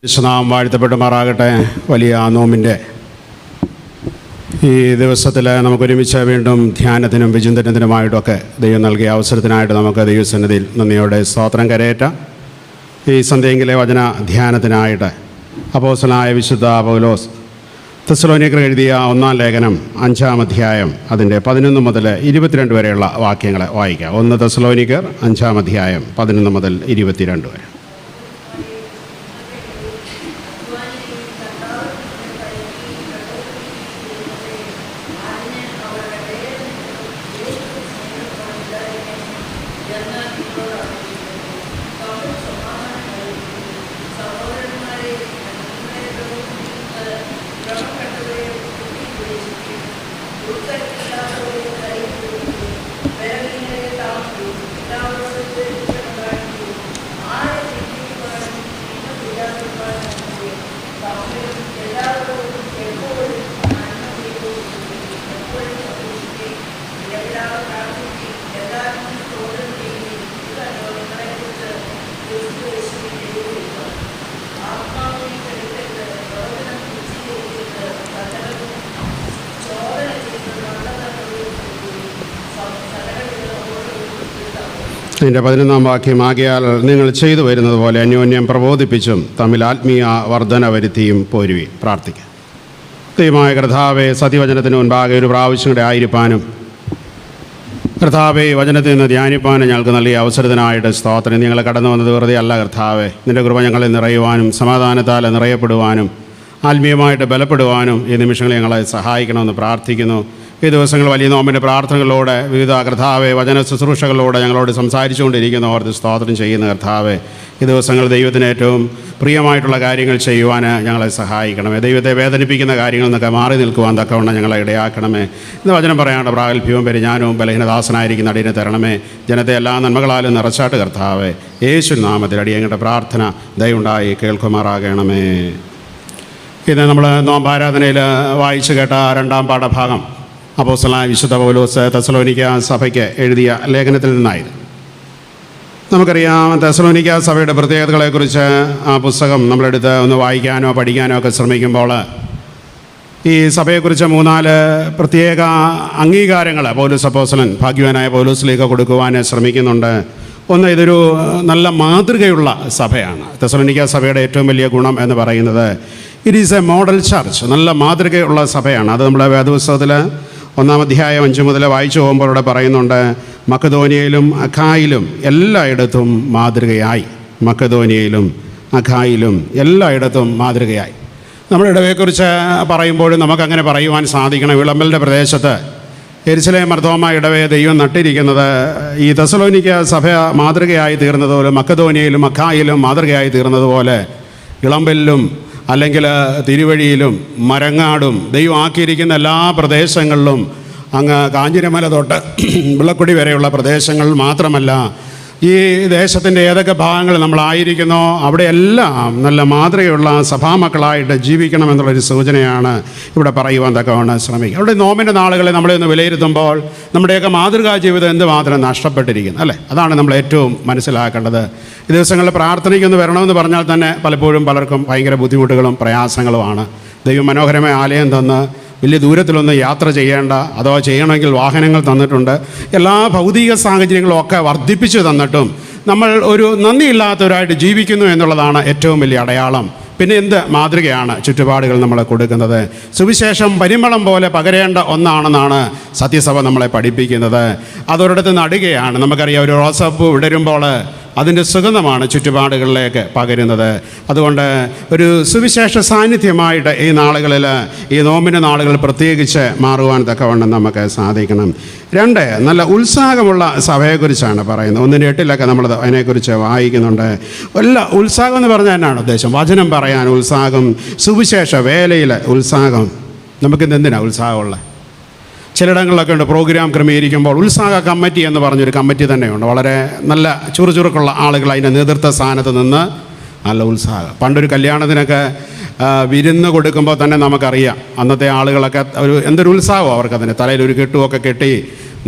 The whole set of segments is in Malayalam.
വിശുനാമം വാഴ്ത്തപ്പെടുമാറാകട്ടെ. വലിയ നോമ്പിൻ്റെ ഈ ദിവസത്തിൽ നമുക്കൊരുമിച്ച് വീണ്ടും ധ്യാനത്തിനും വിചിന്തനത്തിനുമായിട്ടൊക്കെ ദൈവം നൽകിയ അവസരത്തിനായിട്ട് നമുക്ക് ദൈവസന്നിധിയിൽ നന്ദിയോടെ സ്തോത്രം കരയേറ്റാം. ഈ സന്ധ്യയെങ്കിലെ വചന ധ്യാനത്തിനായിട്ട് അപ്പോസ്തലനായ വിശുദ്ധ പൗലോസ് തെസ്സലോനിക്കർക്ക് എഴുതിയ 1-ാം ലേഖനം 5-ാം അധ്യായം അതിൻ്റെ 11 മുതൽ 22 വരെയുള്ള വാക്യങ്ങളെ വായിക്കാം. 1 തെസ്സലോനിക്കർ 5-ാം അധ്യായം 11 മുതൽ 22 വരെ. ഇതിൻ്റെ 11-ാം വാക്യം, ആകയാൽ നിങ്ങൾ ചെയ്തു വരുന്നത് പോലെ അന്യോന്യം പ്രബോധിപ്പിച്ചും തമ്മിൽ ആത്മീയ വർധന വരുത്തിയും പോരുവി. പ്രാർത്ഥിക്കുക. ദൈവമായ കർത്താവേ, സത്യവചനത്തിന് മുൻപാകെ ഒരു പ്രാവശ്യം കൂടെ ആയിരിക്കാനും കർത്താവേ വചനത്തിൽ നിന്ന് ധ്യാനിപ്പാനും ഞങ്ങൾക്ക് നൽകിയ അവസരത്തിനായിട്ട് സ്തോത്രം. ഞങ്ങൾ കടന്നു വന്നത് വെറുതെ അല്ല കർത്താവേ, നിൻ്റെ കൃപ ഞങ്ങളെ നിറയുവാനും സമാധാനത്താൽ നിറയപ്പെടുവാനും ആത്മീയമായിട്ട് ബലപ്പെടുവാനും ഈ നിമിഷങ്ങൾ ഞങ്ങളെ സഹായിക്കണമെന്ന് പ്രാർത്ഥിക്കുന്നു. ഈ ദിവസങ്ങൾ വലിയ നോമ്പിൻ്റെ പ്രാർത്ഥനകളിലൂടെ വിവിധ കർത്താവെ വചന ശുശ്രൂഷകളിലൂടെ ഞങ്ങളോട് സംസാരിച്ചുകൊണ്ടിരിക്കുന്ന ഓർത്ത് സ്തോത്രം ചെയ്യുന്ന കർത്താവെ, ഈ ദിവസങ്ങൾ ദൈവത്തിന് ഏറ്റവും പ്രിയമായിട്ടുള്ള കാര്യങ്ങൾ ചെയ്യുവാൻ ഞങ്ങളെ സഹായിക്കണമേ. ദൈവത്തെ വേദനിപ്പിക്കുന്ന കാര്യങ്ങളിൽ നിന്നൊക്കെ മാറി നിൽക്കുവാൻ തക്കവണ്ണം ഞങ്ങളെ ഇടയാക്കണമേ. ഇന്ന് വചനം പറയാണ്ട് പ്രാഗൽഭ്യവും പരിജ്ഞാനവും ബലഹീനദാസനായിരിക്കുന്ന അടിയനെ തരണമേ. ജനത്തെ എല്ലാ നന്മകളാലും നിറച്ചാട്ട് കർത്താവെ, യേശു നാമത്തിൽ അടിയങ്ങളുടെ പ്രാർത്ഥന ദയവുണ്ടായി കേൾക്കുമാറാകണമേ. ഇന്ന് നമ്മൾ നോമ്പാരാധനയിൽ വായിച്ചു കേട്ട 2-ാം പാഠഭാഗം അപ്പോസ്തലനായ വിശുദ്ധ പൗലോസ് തെസ്സലോനിക്ക സഭയ്ക്ക് എഴുതിയ ലേഖനത്തിൽ നിന്നായിരുന്നു. നമുക്കറിയാം, തെസ്സലോനിക്ക സഭയുടെ പ്രത്യേകതകളെക്കുറിച്ച് ആ പുസ്തകം നമ്മളെടുത്ത് ഒന്ന് വായിക്കാനോ പഠിക്കാനോ ഒക്കെ ശ്രമിക്കുമ്പോൾ ഈ സഭയെക്കുറിച്ച് 3-4 പ്രത്യേക അംഗീകാരങ്ങൾ പൗലോസ് അപ്പോസ്തലൻ ഭാഗ്യവാനായ പൗലോസിലേക്ക് കൊടുക്കുവാൻ ശ്രമിക്കുന്നുണ്ട്. ഒന്ന്, ഇതൊരു നല്ല മാതൃകയുള്ള സഭയാണ്. തെസ്സലോനിക്ക സഭയുടെ ഏറ്റവും വലിയ ഗുണം എന്ന് പറയുന്നത് it is A model church. നല്ല മാതൃകയുള്ള സഭയാണ്. അത് നമ്മുടെ വേദപുസ്തകത്തിൽ 1-ാം അധ്യായം 5 മുതൽ വായിച്ചു പോകുമ്പോൾ ഇവിടെ പറയുന്നുണ്ട്, മക്കദോനിയയിലും അഖായിലും എല്ലായിടത്തും മാതൃകയായി. മക്കദോനിയയിലും അഖായിലും എല്ലായിടത്തും മാതൃകയായി. നമ്മുടെ ഇടവയെക്കുറിച്ച് പറയുമ്പോഴും നമുക്കങ്ങനെ പറയുവാൻ സാധിക്കണം. വിളമ്പലിൻ്റെ പ്രദേശത്ത് യെരുശലേം മർത്തോമ ഇടവയെ ദൈവം നട്ടിരിക്കുന്നത് ഈ തെസ്സലോനിക്ക സഭ മാതൃകയായി തീർന്നതുപോലെ, മക്കദോനിയയിലും അഖായിലും മാതൃകയായി തീർന്നതുപോലെ ഇളമ്പലിലും അല്ലെങ്കിൽ തിരുവഴിയിലും മരങ്ങാടും ദൈവം ആക്കിയിരിക്കുന്ന എല്ലാ പ്രദേശങ്ങളിലും, അങ്ങ് കാഞ്ഞിരമല തൊട്ട് വിളക്കുടി വരെയുള്ള പ്രദേശങ്ങളിൽ മാത്രമല്ല, ഈ ദേശത്തിൻ്റെ ഏതൊക്കെ ഭാഗങ്ങളിൽ നമ്മളായിരിക്കുന്നോ അവിടെയെല്ലാം നല്ല മാതൃകയുള്ള സഭാമക്കളായിട്ട് ജീവിക്കണമെന്നുള്ളൊരു സൂചനയാണ് ഇവിടെ പറയുവാൻ തക്കവണ്ണം ശ്രമിക്കുക. അവിടെ നോമ്പിൻ്റെ നാളുകളെ നമ്മളൊന്ന് വിലയിരുത്തുമ്പോൾ നമ്മുടെയൊക്കെ മാതൃകാ ജീവിതം എന്തുമാത്രം നഷ്ടപ്പെട്ടിരിക്കുന്നു, അല്ലേ? അതാണ് നമ്മൾ ഏറ്റവും മനസ്സിലാക്കേണ്ടത്. ഈ ദിവസങ്ങളിൽ പ്രാർത്ഥനയ്ക്കൊന്ന് വരണമെന്ന് പറഞ്ഞാൽ തന്നെ പലപ്പോഴും പലർക്കും ഭയങ്കര ബുദ്ധിമുട്ടുകളും പ്രയാസങ്ങളുമാണ്. ദൈവം മനോഹരമായ ആലയം തന്ന് വലിയ ദൂരത്തിലൊന്നും യാത്ര ചെയ്യേണ്ട, അഥവാ ചെയ്യണമെങ്കിൽ വാഹനങ്ങൾ തന്നിട്ടുണ്ട്. എല്ലാ ഭൗതിക സാഹചര്യങ്ങളും ഒക്കെ വർദ്ധിപ്പിച്ചു തന്നിട്ടും നമ്മൾ ഒരു നന്ദിയില്ലാത്തവരായിട്ട് ജീവിക്കുന്നു എന്നുള്ളതാണ് ഏറ്റവും വലിയ അടയാളം. പിന്നെ എന്ത് മാതൃകയാണ് ചുറ്റുപാടുകൾ നമ്മളെ കൊടുക്കുന്നത്? സുവിശേഷം പരിമളം പോലെ പകരേണ്ട ഒന്നാണെന്നാണ് സത്യസഭ നമ്മളെ പഠിപ്പിക്കുന്നത്. അതൊരിടത്ത് നടുകയാണ്. നമുക്കറിയാം, ഒരു റോസാപ്പൂ വിടരുമ്പോൾ അതിൻ്റെ സുഗന്ധമാണ് ചുറ്റുപാടുകളിലേക്ക് പകരുന്നത്. അതുകൊണ്ട് ഒരു സുവിശേഷ സാന്നിധ്യമായിട്ട് ഈ നാളുകളിൽ, ഈ നോമ്പിൻ്റെ നാളുകൾ പ്രത്യേകിച്ച് മാറുവാൻ തക്കവണ്ണം നമുക്ക് സാധിക്കണം. 2, നല്ല ഉത്സാഹമുള്ള സഭയെക്കുറിച്ചാണ് പറയുന്നത്. 1:8 നമ്മൾ അതിനെക്കുറിച്ച് വായിക്കുന്നുണ്ട്. എല്ലാ ഉത്സാഹം എന്ന് പറഞ്ഞാൽ എന്നാണ് ഉദ്ദേശം? വചനം പറയാൻ ഉത്സാഹം, സുവിശേഷ വേലയിൽ ഉത്സാഹം. നമുക്കിന്ന് എന്തിനാണ് ഉത്സാഹമുള്ളത്? ചിലയിടങ്ങളിലൊക്കെ ഉണ്ട് പ്രോഗ്രാം ക്രമീകരിക്കുമ്പോൾ ഉത്സാഹ കമ്മിറ്റി എന്ന് പറഞ്ഞൊരു കമ്മിറ്റി തന്നെയുണ്ട്. വളരെ നല്ല ചുറുചുറുക്കുള്ള ആളുകൾ അതിൻ്റെ നേതൃത്വ സ്ഥാനത്ത് നിന്ന് നല്ല ഉത്സാഹം. പണ്ടൊരു കല്യാണത്തിനൊക്കെ വിരുന്ന് കൊടുക്കുമ്പോൾ തന്നെ നമുക്കറിയാം, അന്നത്തെ ആളുകളൊക്കെ എന്തൊരു ഉത്സാഹം അവർക്കതിന്. തലയിൽ ഒരു കെട്ടുമൊക്കെ കെട്ടി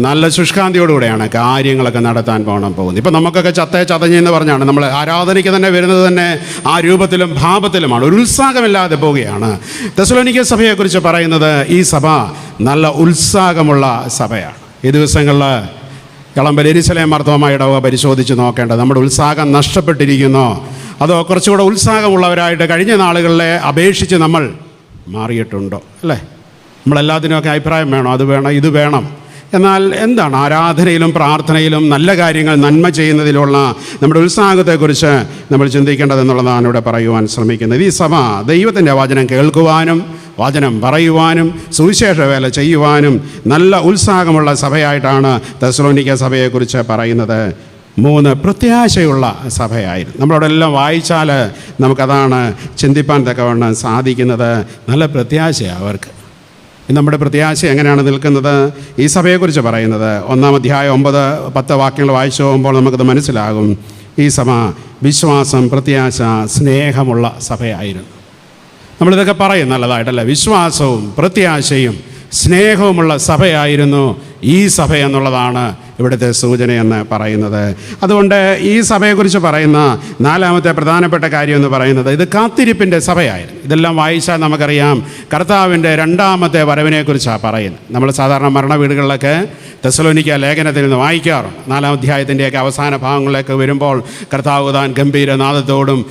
നല്ല ശുഷ്കാന്തിയോടുകൂടെയാണ് കാര്യങ്ങളൊക്കെ നടത്താൻ പോകുന്നത്. ഇപ്പം നമുക്കൊക്കെ ചതഞ്ഞെന്ന് പറഞ്ഞാണ് നമ്മൾ ആരാധനയ്ക്ക് തന്നെ വരുന്നത് തന്നെ ആ രൂപത്തിലും ഭാവത്തിലുമാണ്. ഒരു ഉത്സാഹമില്ലാതെ പോവുകയാണ്. തെസ്സലോനിക്ക സഭയെക്കുറിച്ച് പറയുന്നത് ഈ സഭ നല്ല ഉത്സാഹമുള്ള സഭയാണ്. ഈ ദിവസങ്ങളിൽ കളമ്പൽ യെരൂശലേം മാർത്തോമാ ഇടവക പരിശോധിച്ച് നോക്കേണ്ടത് നമ്മുടെ ഉത്സാഹം നഷ്ടപ്പെട്ടിരിക്കുന്നോ അതോ കുറച്ചുകൂടെ ഉത്സാഹമുള്ളവരായിട്ട് കഴിഞ്ഞ നാളുകളിലെ അപേക്ഷിച്ച് നമ്മൾ മാറിയിട്ടുണ്ടോ? അല്ലേ? നമ്മളെല്ലാത്തിനുമൊക്കെ അഭിപ്രായം വേണം, അത് വേണം, ഇത് വേണം. എന്നാൽ എന്താണ് ആരാധനയിലും പ്രാർത്ഥനയിലും നല്ല കാര്യങ്ങൾ നന്മ ചെയ്യുന്നതിലുള്ള നമ്മുടെ ഉത്സാഹത്തെക്കുറിച്ച് നമ്മൾ ചിന്തിക്കേണ്ടതെന്നുള്ളതാണ് ഇവിടെ പറയുവാൻ ശ്രമിക്കുന്നത്. ഈ സഭ ദൈവത്തിൻ്റെ വചനം കേൾക്കുവാനും വചനം പറയുവാനും സുവിശേഷ വേല ചെയ്യുവാനും നല്ല ഉത്സാഹമുള്ള സഭയായിട്ടാണ് തെസ്സലോനിക്ക സഭയെക്കുറിച്ച് പറയുന്നത്. 3 പ്രത്യാശയുള്ള സഭയായിരുന്നു. നമ്മളവിടെ എല്ലാം വായിച്ചാൽ നമുക്കതാണ് ചിന്തിപ്പാൻ തക്കവണ്ണം സാധിക്കുന്നത്. നല്ല പ്രത്യാശയാണ് അവർക്ക്. നമ്മുടെ പ്രത്യാശ എങ്ങനെയാണ് നിൽക്കുന്നത്? ഈ സഭയെക്കുറിച്ച് പറയുന്നത് 1-ാം അധ്യായം 9-10 വാക്യങ്ങൾ വായിച്ചു പോകുമ്പോൾ നമുക്കത് മനസ്സിലാകും. ഈ സഭ വിശ്വാസം, പ്രത്യാശ, സ്നേഹമുള്ള സഭയായിരുന്നു. നമ്മളിതൊക്കെ പറയും നല്ലതായിട്ടല്ല. വിശ്വാസവും പ്രത്യാശയും സ്നേഹവുമുള്ള സഭയായിരുന്നു ഈ സഭ എന്നുള്ളതാണ് ഇവിടുത്തെ സൂചനയെന്ന് പറയുന്നത്. അതുകൊണ്ട് ഈ സഭയെക്കുറിച്ച് പറയുന്ന 4ാമത്തെ പ്രധാനപ്പെട്ട കാര്യം എന്ന് പറയുന്നത് ഇത് കാത്തിരിപ്പിൻ്റെ സഭയായിരുന്നു. ഇതെല്ലാം വായിച്ചാൽ നമുക്കറിയാം കർത്താവിൻ്റെ 2ാമത്തെ വരവിനെക്കുറിച്ചാണ് പറയുന്നത്. നമ്മൾ സാധാരണ മരണ വീടുകളിലൊക്കെ തെസ്സലോനിക്ക ലേഖനത്തിൽ നിന്ന് വായിക്കാറുണ്ട്. 4ാം അധ്യായത്തിൻ്റെയൊക്കെ അവസാന ഭാഗങ്ങളിലേക്ക് വരുമ്പോൾ കർത്താവ് താൻ ഗംഭീരനാദത്തോടും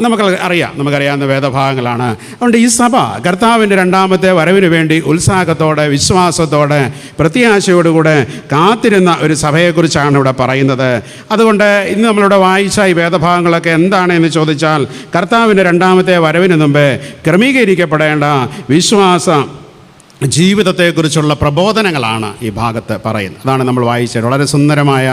നമുക്കറിയാവുന്ന വേദഭാഗങ്ങളാണ്. അതുകൊണ്ട് ഈ സഭ കർത്താവിൻ്റെ 2ാമത്തെ വരവിന് വേണ്ടി ഉത്സാഹത്തോടെ, വിശ്വാസത്തോടെ, പ്രത്യാശയോടുകൂടെ കാത്തിരുന്ന ഒരു സഭയെക്കുറിച്ചാണ് ഇവിടെ പറയുന്നത്. അതുകൊണ്ട് ഇന്ന് നമ്മളിവിടെ വായിച്ച ഈ വേദഭാഗങ്ങളൊക്കെ എന്താണെന്ന് ചോദിച്ചാൽ കർത്താവിൻ്റെ 2ാമത്തെ വരവിന് മുമ്പേ ക്രമീകരിക്കപ്പെടേണ്ട വിശ്വാസ ജീവിതത്തെക്കുറിച്ചുള്ള പ്രബോധനങ്ങളാണ് ഈ ഭാഗത്ത് പറയുന്നത്. അതാണ് നമ്മൾ വായിച്ചത്. വളരെ സുന്ദരമായ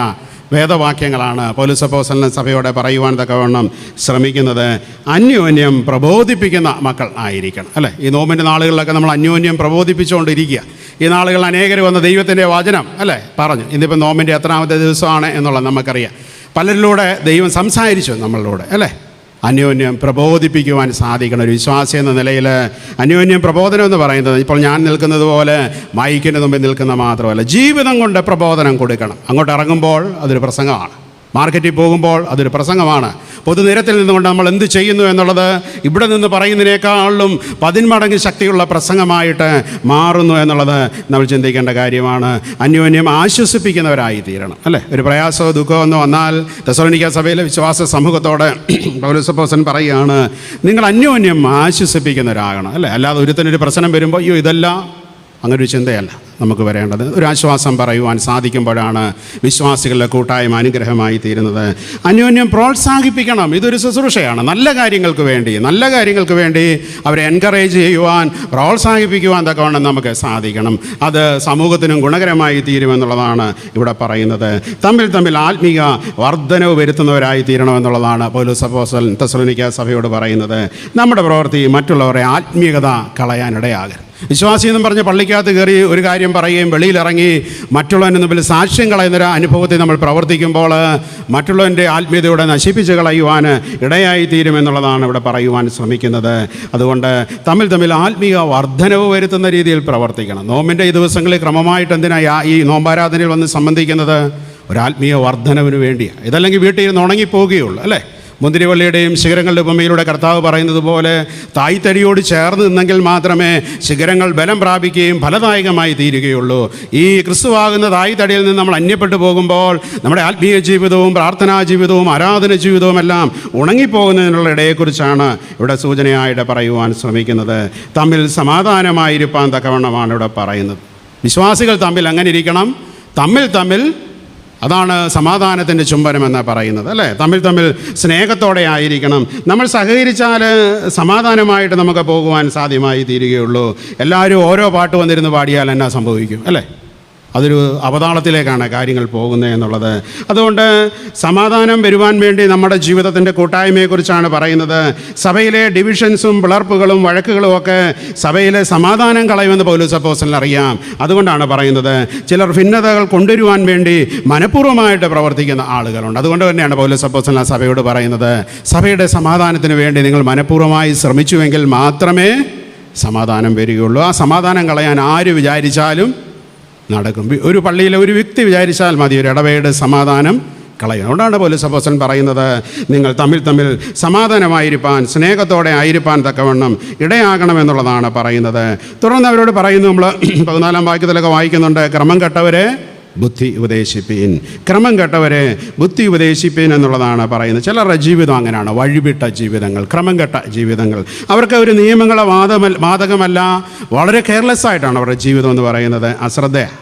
വേദവാക്യങ്ങളാണ് പൗലോസ് അപ്പോസ്തലൻ സഭയോടെ പറയുവാൻ തക്കവണ്ണം ശ്രമിക്കുന്നത്. അന്യോന്യം പ്രബോധിപ്പിക്കുന്ന മക്കൾ ആയിരിക്കണം. അല്ലേ? ഈ നോമ്പിൻ്റെ നാളുകളിലൊക്കെ നമ്മൾ അന്യോന്യം പ്രബോധിപ്പിച്ചുകൊണ്ടിരിക്കുക. ഈ നാളുകൾ അനേകർ വന്ന ദൈവത്തിൻ്റെ വചനം അല്ലേ പറഞ്ഞു. ഇന്നിപ്പോൾ നോമ്പിൻ്റെ എത്രാമത്തെ ദിവസമാണ് എന്നുള്ളത് നമുക്കറിയാം. പലരിലൂടെ ദൈവം സംസാരിച്ചു നമ്മളിലൂടെ. അല്ലേ? അന്യോന്യം പ്രബോധിപ്പിക്കുവാൻ സാധിക്കണം. ഒരു വിശ്വാസി എന്ന നിലയിൽ അന്യോന്യം പ്രബോധനം എന്ന് പറയുന്നത് ഇപ്പോൾ ഞാൻ നിൽക്കുന്നത് പോലെ മൈക്കിന് മുമ്പിൽ നിൽക്കുന്ന മാത്രമല്ല, ജീവിതം കൊണ്ട് പ്രബോധനം കൊടുക്കണം. അങ്ങോട്ട് ഇറങ്ങുമ്പോൾ അതൊരു പ്രസംഗമാണ്, മാർക്കറ്റിൽ പോകുമ്പോൾ അതൊരു പ്രസംഗമാണ്, പൊതുനിരത്തിൽ നിന്നുകൊണ്ട് നമ്മൾ എന്ത് ചെയ്യുന്നു എന്നുള്ളത് ഇവിടെ നിന്ന് പറയുന്നതിനേക്കാളും 10 മടങ്ങ് ശക്തിയുള്ള പ്രസംഗമായിട്ട് മാറുന്നു എന്നുള്ളത് നമ്മൾ ചിന്തിക്കേണ്ട കാര്യമാണ്. അന്യോന്യം ആശ്വസിപ്പിക്കുന്നവരായി തീരണം. അല്ലേ? ഒരു പ്രയാസമോ ദുഃഖമോ എന്ന് വന്നാൽ തെസ്സലോനിക്ക സഭയിലെ വിശ്വാസ സമൂഹത്തോടെ പൗലോസ് അപ്പോസ്തലൻ പറയുകയാണ്, നിങ്ങൾ അന്യോന്യം ആശ്വസിപ്പിക്കുന്നവരാകണം. അല്ലേ? അല്ലാതെ ഒരുത്തനൊരു പ്രശ്നം വരുമ്പോൾ അയ്യോ ഇതെല്ലാം അങ്ങനൊരു ചിന്തയല്ല നമുക്ക് വരേണ്ടത്. ഒരു ആശ്വാസം പറയുവാൻ സാധിക്കുമ്പോഴാണ് വിശ്വാസികളുടെ കൂട്ടായ്മ അനുഗ്രഹമായി തീരുന്നത്. അന്യോന്യം പ്രോത്സാഹിപ്പിക്കണം. ഇതൊരു ശുശ്രൂഷയാണ്. നല്ല കാര്യങ്ങൾക്ക് വേണ്ടി അവരെ എൻകറേജ് ചെയ്യുവാൻ, പ്രോത്സാഹിപ്പിക്കുവാൻ തക്കവണ്ണം നമുക്ക് സാധിക്കണം. അത് സമൂഹത്തിനും ഗുണകരമായി തീരുമെന്നുള്ളതാണ് ഇവിടെ പറയുന്നത്. തമ്മിൽ ആത്മീയ വർധനവ് വരുത്തുന്നവരായി തീരണമെന്നുള്ളതാണ് പൗലോസ് അപ്പോസ്തലൻ തെസ്സലോനിക്ക സഭയോട് പറയുന്നത്. നമ്മുടെ പ്രവൃത്തി മറ്റുള്ളവരെ ആത്മീയത കളയാനിടയാകരുത്. വിശ്വാസി എന്നും പറഞ്ഞ് പള്ളിക്കകത്ത് കയറി ഒരു കാര്യം പറയുകയും വെളിയിലിറങ്ങി മറ്റുള്ളവൻ്റെ മുമ്പിൽ സാക്ഷ്യം കളയുന്നൊരു അനുഭവത്തിൽ നമ്മൾ പ്രവർത്തിക്കുമ്പോൾ മറ്റുള്ളവൻ്റെ ആത്മീയതയോടെ നശിപ്പിച്ച് കളയുവാൻ ഇടയായി തീരുമെന്നുള്ളതാണ് ഇവിടെ പറയുവാൻ ശ്രമിക്കുന്നത്. അതുകൊണ്ട് തമ്മിൽ ആത്മീയ വർധനവ് വരുത്തുന്ന രീതിയിൽ പ്രവർത്തിക്കണം. നോമ്പിൻ്റെ ഈ ദിവസങ്ങളിൽ ക്രമമായിട്ട് ഈ നോമ്പാരാധനയിൽ വന്ന് സംബന്ധിക്കുന്നത് ഒരു ആത്മീയ വർധനവിന് വേണ്ടിയാണ്. ഇതല്ലെങ്കിൽ വീട്ടിൽ ഇരുന്ന് ഉണങ്ങിപ്പോവുകയുള്ളൂ. അല്ലേ? മുന്തിരിവള്ളിയുടെയും ശിഖരങ്ങളുടെ ഉപമയിലൂടെ കർത്താവ് പറയുന്നത് പോലെ തായ്തടിയോട് ചേർന്ന് നിന്നെങ്കിൽ മാത്രമേ ശിഖരങ്ങൾ ബലം പ്രാപിക്കുകയും ഫലദായകമായി തീരുകയുള്ളൂ. ഈ ക്രിസ്തുവാകുന്ന തായ്തടിയിൽ നിന്ന് നമ്മൾ അന്യപ്പെട്ടു പോകുമ്പോൾ നമ്മുടെ ആത്മീയ ജീവിതവും പ്രാർത്ഥനാ ജീവിതവും ആരാധന ജീവിതവും എല്ലാം ഉണങ്ങിപ്പോകുന്നതിനുള്ള ഇടയെക്കുറിച്ചാണ് ഇവിടെ സൂചനയായിട്ട് പറയുവാൻ ശ്രമിക്കുന്നത്. തമ്മിൽ സമാധാനമായിരിക്കാൻ തക്കവണ്ണമാണ് ഇവിടെ പറയുന്നത്. വിശ്വാസികൾ തമ്മിൽ അങ്ങനെ ഇരിക്കണം. തമ്മിൽ അതാണ് സമാധാനത്തിൻ്റെ ചുംബനമെന്ന് പറയുന്നത്. അല്ലേ? തമ്മിൽ സ്നേഹത്തോടെ ആയിരിക്കണം. നമ്മൾ സഹകരിച്ചാൽ സമാധാനമായിട്ട് നമുക്ക് പോകുവാൻ സാധ്യമായി തീരുകയുള്ളൂ. എല്ലാവരും ഓരോ പാട്ട് വന്നിരുന്ന് പാടിയാൽ എന്നാ സംഭവിക്കും? അല്ലേ? അതൊരു അവതാളത്തിലേക്കാണ് കാര്യങ്ങൾ പോകുന്നത് എന്നുള്ളത്. അതുകൊണ്ട് സമാധാനം വരുവാൻ വേണ്ടി നമ്മുടെ ജീവിതത്തിൻ്റെ കൂട്ടായ്മയെക്കുറിച്ചാണ് പറയുന്നത്. സഭയിലെ ഡിവിഷൻസും പിളർപ്പുകളും വഴക്കുകളും ഒക്കെ സഭയിലെ സമാധാനം കളയുമെന്ന് പൗലോസ് അപ്പോസ്തലൻ അറിയാം. അതുകൊണ്ടാണ് പറയുന്നത്. ചിലർ ഭിന്നതകൾ കൊണ്ടുവരുവാൻ വേണ്ടി മനഃപൂർവ്വമായിട്ട് പ്രവർത്തിക്കുന്ന ആളുകളുണ്ട്. അതുകൊണ്ട് തന്നെയാണ് പൗലോസ് അപ്പോസ്തലൻ സഭയോട് പറയുന്നത്, സഭയുടെ സമാധാനത്തിന് വേണ്ടി നിങ്ങൾ മനഃപൂർവ്വമായി ശ്രമിച്ചുവെങ്കിൽ മാത്രമേ സമാധാനം വരികയുള്ളൂ. ആ സമാധാനം കളയാൻ ആര് വിചാരിച്ചാലും നടക്കും. ഒരു പള്ളിയിലെ ഒരു വ്യക്തി വിചാരിച്ചാൽ മതി ഒരു ഇടവേട് സമാധാനം കളയും. അതുകൊണ്ടാണ് പൗലോസ് അപ്പോസ്തലൻ പറയുന്നത്, നിങ്ങൾ തമ്മിൽ സമാധാനമായിരിക്കാൻ, സ്നേഹത്തോടെ ആയിരിക്കാൻ തക്കവണ്ണം ഇടയാകണമെന്നുള്ളതാണ് പറയുന്നത്. തുടർന്ന് അവരോട് പറയുന്നു, നമ്മൾ 14 വാക്യത്തിലൊക്കെ വായിക്കുന്നുണ്ട്, ക്രമം കെട്ടവരെ ബുദ്ധി ഉപദേശിപ്പീൻ, ക്രമം കെട്ടവരെ ബുദ്ധി ഉപദേശിപ്പീൻ എന്നുള്ളതാണ് പറയുന്നത്. ചിലരുടെ ജീവിതം അങ്ങനെയാണ്, വഴിവിട്ട ജീവിതങ്ങൾ, ക്രമം കെട്ട ജീവിതങ്ങൾ. അവർക്ക് ഒരു നിയമങ്ങളെ ബാധകമല്ല, വളരെ കെയർലെസ് ആയിട്ടാണ് അവരുടെ ജീവിതം എന്ന് പറയുന്നത്. അശ്രദ്ധയാണ്.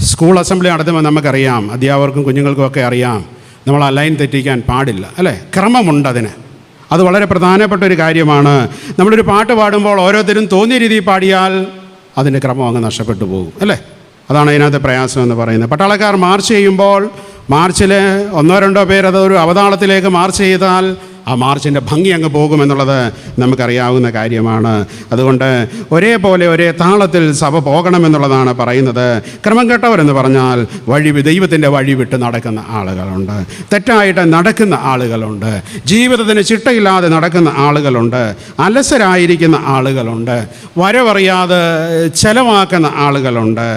സ്കൂൾ അസംബ്ലി നടത്തുമ്പോൾ നമുക്കറിയാം, അധ്യാപകർക്കും കുഞ്ഞുങ്ങൾക്കും ഒക്കെ അറിയാം, നമ്മൾ ആ ലൈൻ തെറ്റിക്കാൻ പാടില്ല, അല്ലേ? ക്രമമുണ്ട് അതിന്. അത് വളരെ പ്രധാനപ്പെട്ട ഒരു കാര്യമാണ്. നമ്മളൊരു പാട്ട് പാടുമ്പോൾ ഓരോരുത്തരും തോന്നിയ രീതിയിൽ പാടിയാൽ അതിൻ്റെ ക്രമം അങ്ങ് നഷ്ടപ്പെട്ടു പോകും, അല്ലേ? അതാണ് അതിനകത്ത് പ്രയാസം എന്ന് പറയുന്നത്. പട്ടാളക്കാർ മാർച്ച് ചെയ്യുമ്പോൾ മാർച്ചിൽ 1-2 പേർ അതൊരു അവതാളത്തിലേക്ക് മാർച്ച് ചെയ്താൽ ആ മാർച്ചിൻ്റെ ഭംഗി അങ്ങ് പോകുമെന്നുള്ളത് നമുക്കറിയാവുന്ന കാര്യമാണ്. അതുകൊണ്ട് ഒരേപോലെ ഒരേ താളത്തിൽ സഭ പോകണമെന്നുള്ളതാണ് പറയുന്നത്. ക്രമം കെട്ടവരെന്ന് പറഞ്ഞാൽ ദൈവത്തിൻ്റെ വഴി വിട്ട് നടക്കുന്ന ആളുകളുണ്ട്, തെറ്റായിട്ട് നടക്കുന്ന ആളുകളുണ്ട്, ജീവിതത്തിന് ചിട്ടയില്ലാതെ നടക്കുന്ന ആളുകളുണ്ട്, അലസരായിരിക്കുന്ന ആളുകളുണ്ട്, വരവറിയാതെ ചെലവാക്കുന്ന ആളുകളുണ്ട്,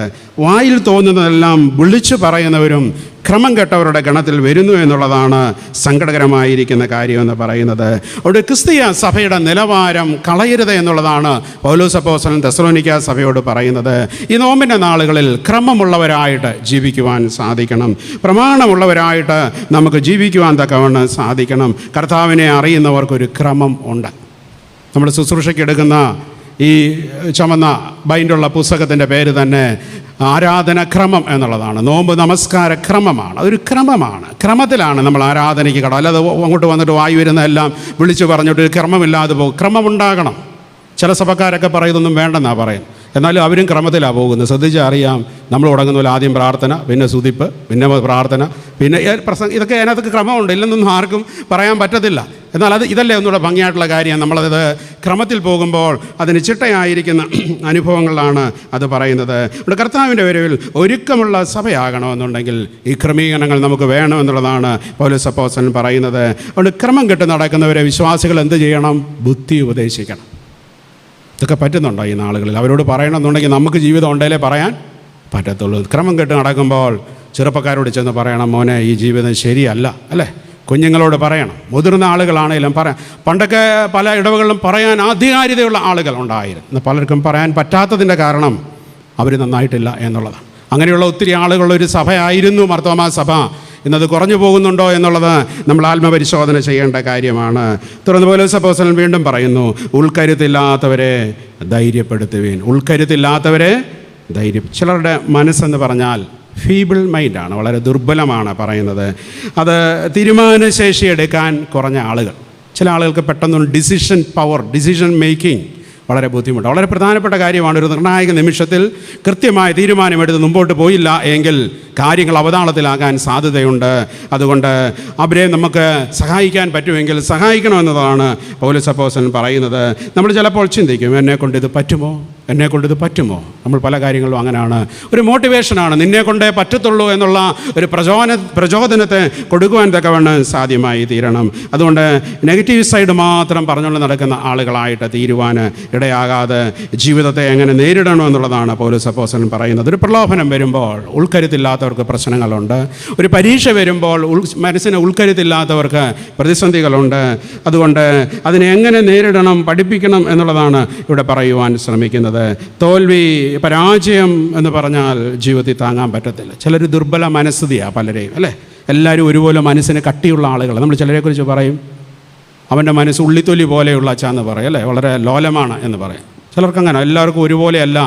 വായിൽ തോന്നുന്നതെല്ലാം വിളിച്ചു പറയുന്നവരും ക്രമം കെട്ടവരുടെ ഗണത്തിൽ വരുന്നു എന്നുള്ളതാണ് സങ്കടകരമായിരിക്കുന്ന കാര്യമെന്ന് പറയുന്നത്. അവിടെ ക്രിസ്തീയ സഭയുടെ നിലവാരം കളയരുത് എന്നുള്ളതാണ് പൗലോസ് അപ്പോസ്തലൻ തെസ്സലോനിക്ക സഭയോട് പറയുന്നത്. ഈ നോമ്പിൻ്റെ നാളുകളിൽ ക്രമമുള്ളവരായിട്ട് ജീവിക്കുവാൻ സാധിക്കണം, പ്രമാണമുള്ളവരായിട്ട് നമുക്ക് ജീവിക്കുവാൻ തക്കവണ്ണം സാധിക്കണം. കർത്താവിനെ അറിയുന്നവർക്കൊരു ക്രമം ഉണ്ട്. നമ്മൾ ശുശ്രൂഷയ്ക്ക് എടുക്കുന്ന ഈ ചുമന്ന ബൈൻഡുള്ള പുസ്തകത്തിൻ്റെ പേര് തന്നെ ആരാധനക്രമം എന്നുള്ളതാണ്. നോമ്പ് നമസ്കാര ക്രമമാണ്, അതൊരു ക്രമമാണ്. ക്രമത്തിലാണ് നമ്മൾ ആരാധനയ്ക്ക് കട, അല്ലാതെ അങ്ങോട്ട് വന്നിട്ട് വായി വരുന്നതെല്ലാം വിളിച്ചു പറഞ്ഞിട്ട് ക്രമമില്ലാതെ പോകും. ക്രമമുണ്ടാകണം. ചില സഭക്കാരൊക്കെ പറയുന്നൊന്നും വേണ്ടെന്നാണ് പറയും, എന്നാലും അവരും ക്രമത്തിലാണ് പോകുന്നത്. ശ്രദ്ധിച്ചാൽ അറിയാം. നമ്മൾ തുടങ്ങുന്ന പോലെ ആദ്യം പ്രാർത്ഥന, പിന്നെ സ്തുതിപ്പ്, പിന്നെ പ്രാർത്ഥന, പിന്നെ ഇതൊക്കെ അതിനകത്ത് ക്രമമുണ്ട്, ഇല്ലെന്നൊന്നും ആർക്കും പറയാൻ പറ്റത്തില്ല. എന്നാൽ ഇതല്ലേ ഒന്നുകൂടെ ഭംഗിയായിട്ടുള്ള കാര്യം. നമ്മളത് ക്രമത്തിൽ പോകുമ്പോൾ അതിന് ചിട്ടയായിരിക്കുന്ന അനുഭവങ്ങളാണ് അത് പറയുന്നത്. ഇവിടെ കർത്താവിൻ്റെ വരവിൽ ഒരുക്കമുള്ള സഭയാകണമെന്നുണ്ടെങ്കിൽ ഈ ക്രമീകരണങ്ങൾ നമുക്ക് വേണമെന്നുള്ളതാണ് പൗലോസ് അപ്പോസ്തലൻ പറയുന്നത്. അതുകൊണ്ട് ക്രമം കെട്ട് നടക്കുന്നവരെ വിശ്വാസികൾ എന്ത് ചെയ്യണം? ബുദ്ധി ഉപദേശിക്കണം. ഇതൊക്കെ പറ്റുന്നുണ്ടോ ഈ നാളുകളിൽ? അവരോട് പറയണമെന്നുണ്ടെങ്കിൽ നമുക്ക് ജീവിതം ഉണ്ടെങ്കിലേ പറയാൻ പറ്റത്തുള്ളൂ. ക്രമം കെട്ട് നടക്കുമ്പോൾ ചെറുപ്പക്കാരോട് ചെന്ന് പറയണം, മോനെ ഈ ജീവിതം ശരിയല്ല, അല്ലേ? കുഞ്ഞുങ്ങളോട് പറയണം, മുതിർന്ന ആളുകളാണെങ്കിലും പറയാം. പണ്ടൊക്കെ പല ഇടവകളിലും പറയാൻ ആധികാരികതയുള്ള ആളുകൾ ഉണ്ടായിരുന്നു. പലർക്കും പറയാൻ പറ്റാത്തതിൻ്റെ കാരണം അവർ നന്നായിട്ടില്ല എന്നുള്ളതാണ്. അങ്ങനെയുള്ള ഒത്തിരി ആളുകളുള്ളൊരു സഭയായിരുന്നു മാർത്തോമാ സഭ. ഇന്നത് കുറഞ്ഞു പോകുന്നുണ്ടോ എന്നുള്ളത് നമ്മൾ ആത്മപരിശോധന ചെയ്യേണ്ട കാര്യമാണ്. തുടർന്ന് പൗലോസ് അപ്പോസ്തലൻ വീണ്ടും പറയുന്നു, ഉൾക്കരുത്തില്ലാത്തവരെ ധൈര്യപ്പെടുത്തുവീൻ. ഉൾക്കരുത്തില്ലാത്തവരെ ചിലരുടെ മനസ്സെന്ന് പറഞ്ഞാൽ ഫീബിൾ മൈൻഡാണ്, വളരെ ദുർബലമാണ് പറയുന്നത്. അത് തീരുമാനശേഷി എടുക്കാൻ കുറഞ്ഞ ആളുകൾ. ചില ആളുകൾക്ക് പെട്ടെന്ന് ഡിസിഷൻ മേക്കിംഗ് വളരെ ബുദ്ധിമുട്ടാണ്. വളരെ പ്രധാനപ്പെട്ട കാര്യമാണ്. ഒരു നിർണായക നിമിഷത്തിൽ കൃത്യമായ തീരുമാനമെടുത്ത് മുമ്പോട്ട് പോയില്ല എങ്കിൽ കാര്യങ്ങൾ അവതാളത്തിലാകാൻ സാധ്യതയുണ്ട്. അതുകൊണ്ട് അവരെ നമുക്ക് സഹായിക്കാൻ പറ്റുമെങ്കിൽ സഹായിക്കണമെന്നതാണ് പൗലോസ് അപ്പോസ്തലൻ പറയുന്നത്. നമ്മൾ ചിലപ്പോൾ ചിന്തിക്കും, എന്നെക്കൊണ്ട് ഇത് പറ്റുമോ? നമ്മൾ പല കാര്യങ്ങളും അങ്ങനെയാണ്. ഒരു മോട്ടിവേഷനാണ്, നിന്നെ കൊണ്ടേ പറ്റത്തുള്ളൂ എന്നുള്ള ഒരു പ്രചോദനത്തെ കൊടുക്കുവാൻ തക്കവണ്ണം സാധ്യമായി തീരണം. അതുകൊണ്ട് നെഗറ്റീവ് സൈഡ് മാത്രം പറഞ്ഞുകൊണ്ട് നടക്കുന്ന ആളുകളായിട്ട് തീരുവാൻ ഇടയാകാതെ ജീവിതത്തെ എങ്ങനെ നേരിടണമെന്നുള്ളതാണ് പൗലോസ് അപ്പോസ്തലൻ പറയുന്നത്. ഒരു പ്രലോഭനം വരുമ്പോൾ ഉൾക്കരുത്തില്ലാത്തവർക്ക് പ്രശ്നങ്ങളുണ്ട്. ഒരു പരീക്ഷ വരുമ്പോൾ മനസ്സിന് ഉൾക്കരുത്തില്ലാത്തവർക്ക് പ്രതിസന്ധികളുണ്ട്. അതുകൊണ്ട് അതിനെ എങ്ങനെ നേരിടണം, പഠിപ്പിക്കണം എന്നുള്ളതാണ് ഇവിടെ പറയുവാൻ ശ്രമിക്കുന്നത്. തോൽവി, പരാജയം എന്ന് പറഞ്ഞാൽ ജീവിതത്തിൽ താങ്ങാൻ പറ്റത്തില്ല. ചിലർ ദുർബല മനസ്ഥിതിയാണ് പലരെയും, അല്ലേ? എല്ലാവരും ഒരുപോലെ മനസ്സിന് കട്ടിയുള്ള ആളുകൾ. നമ്മൾ ചിലരെക്കുറിച്ച് പറയും, അവൻ്റെ മനസ്സ് ഉള്ളിത്തൊലി പോലെയുള്ള അച്ചാന്ന് പറയും, അല്ലേ? വളരെ ലോലമാണ് എന്ന് പറയും. ചിലർക്കങ്ങനെ, എല്ലാവർക്കും ഒരുപോലെയല്ല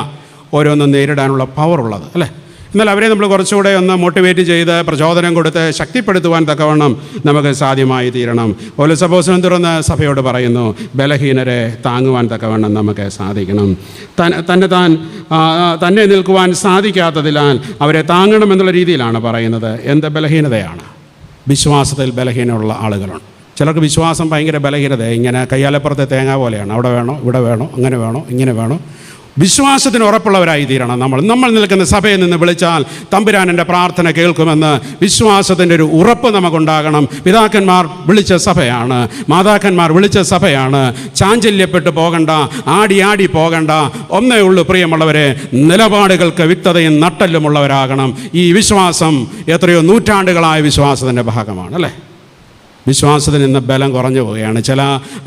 ഓരോന്നും നേരിടാനുള്ള പവറുള്ളത്, അല്ലേ? എന്നാൽ അവരെ നമ്മൾ കുറച്ചുകൂടെ ഒന്ന് മോട്ടിവേറ്റ് ചെയ്ത് പ്രചോദനം കൊടുത്ത് ശക്തിപ്പെടുത്തുവാൻ തക്കവണ്ണം നമുക്ക് സാധ്യമായി തീരണം. പൗലോസ് അപ്പോസ്തലൻ തുറന്ന് സഭയോട് പറയുന്നു, ബലഹീനരെ താങ്ങുവാൻ തക്കവണ്ണം നമുക്ക് സാധിക്കണം. തന്നെ നിൽക്കുവാൻ സാധിക്കാത്തതിനാൽ അവരെ താങ്ങണമെന്നുള്ള രീതിയിലാണ് പറയുന്നത്. എന്ത് ബലഹീനതയാണ്? വിശ്വാസത്തിൽ ബലഹീനമുള്ള ആളുകളുണ്ട്. ചിലർക്ക് വിശ്വാസം ഭയങ്കര ബലഹീനത, ഇങ്ങനെ കയ്യാലപ്പുറത്തെ തേങ്ങ പോലെയാണ്. അവിടെ വേണോ, ഇവിടെ വേണോ, അങ്ങനെ വേണോ, ഇങ്ങനെ വേണോ, വിശ്വാസത്തിന് ഉറപ്പുള്ളവരായി തീരണം. നമ്മൾ നിൽക്കുന്ന സഭയിൽ നിന്ന് വിളിച്ചാൽ തമ്പുരാൻ എൻ്റെ പ്രാർത്ഥന കേൾക്കുമെന്ന് വിശ്വാസത്തിൻ്റെ ഒരു ഉറപ്പ് നമുക്കുണ്ടാകണം. പിതാക്കന്മാർ വിളിച്ച സഭയാണ്, മാതാക്കന്മാർ വിളിച്ച സഭയാണ്. ചാഞ്ചല്യപ്പെട്ട് പോകണ്ട, ആടി പോകണ്ട. ഒന്നേ ഉള്ളൂ പ്രിയമുള്ളവരെ, നിലപാടുകൾക്ക് വ്യക്തതയും നട്ടെല്ലുമുള്ളവരാകണം. ഈ വിശ്വാസം എത്രയോ നൂറ്റാണ്ടുകളായ വിശ്വാസത്തിൻ്റെ ഭാഗമാണ് അല്ലേ. വിശ്വാസത്തിന് ഇന്ന് ബലം കുറഞ്ഞു പോവുകയാണ്. ചില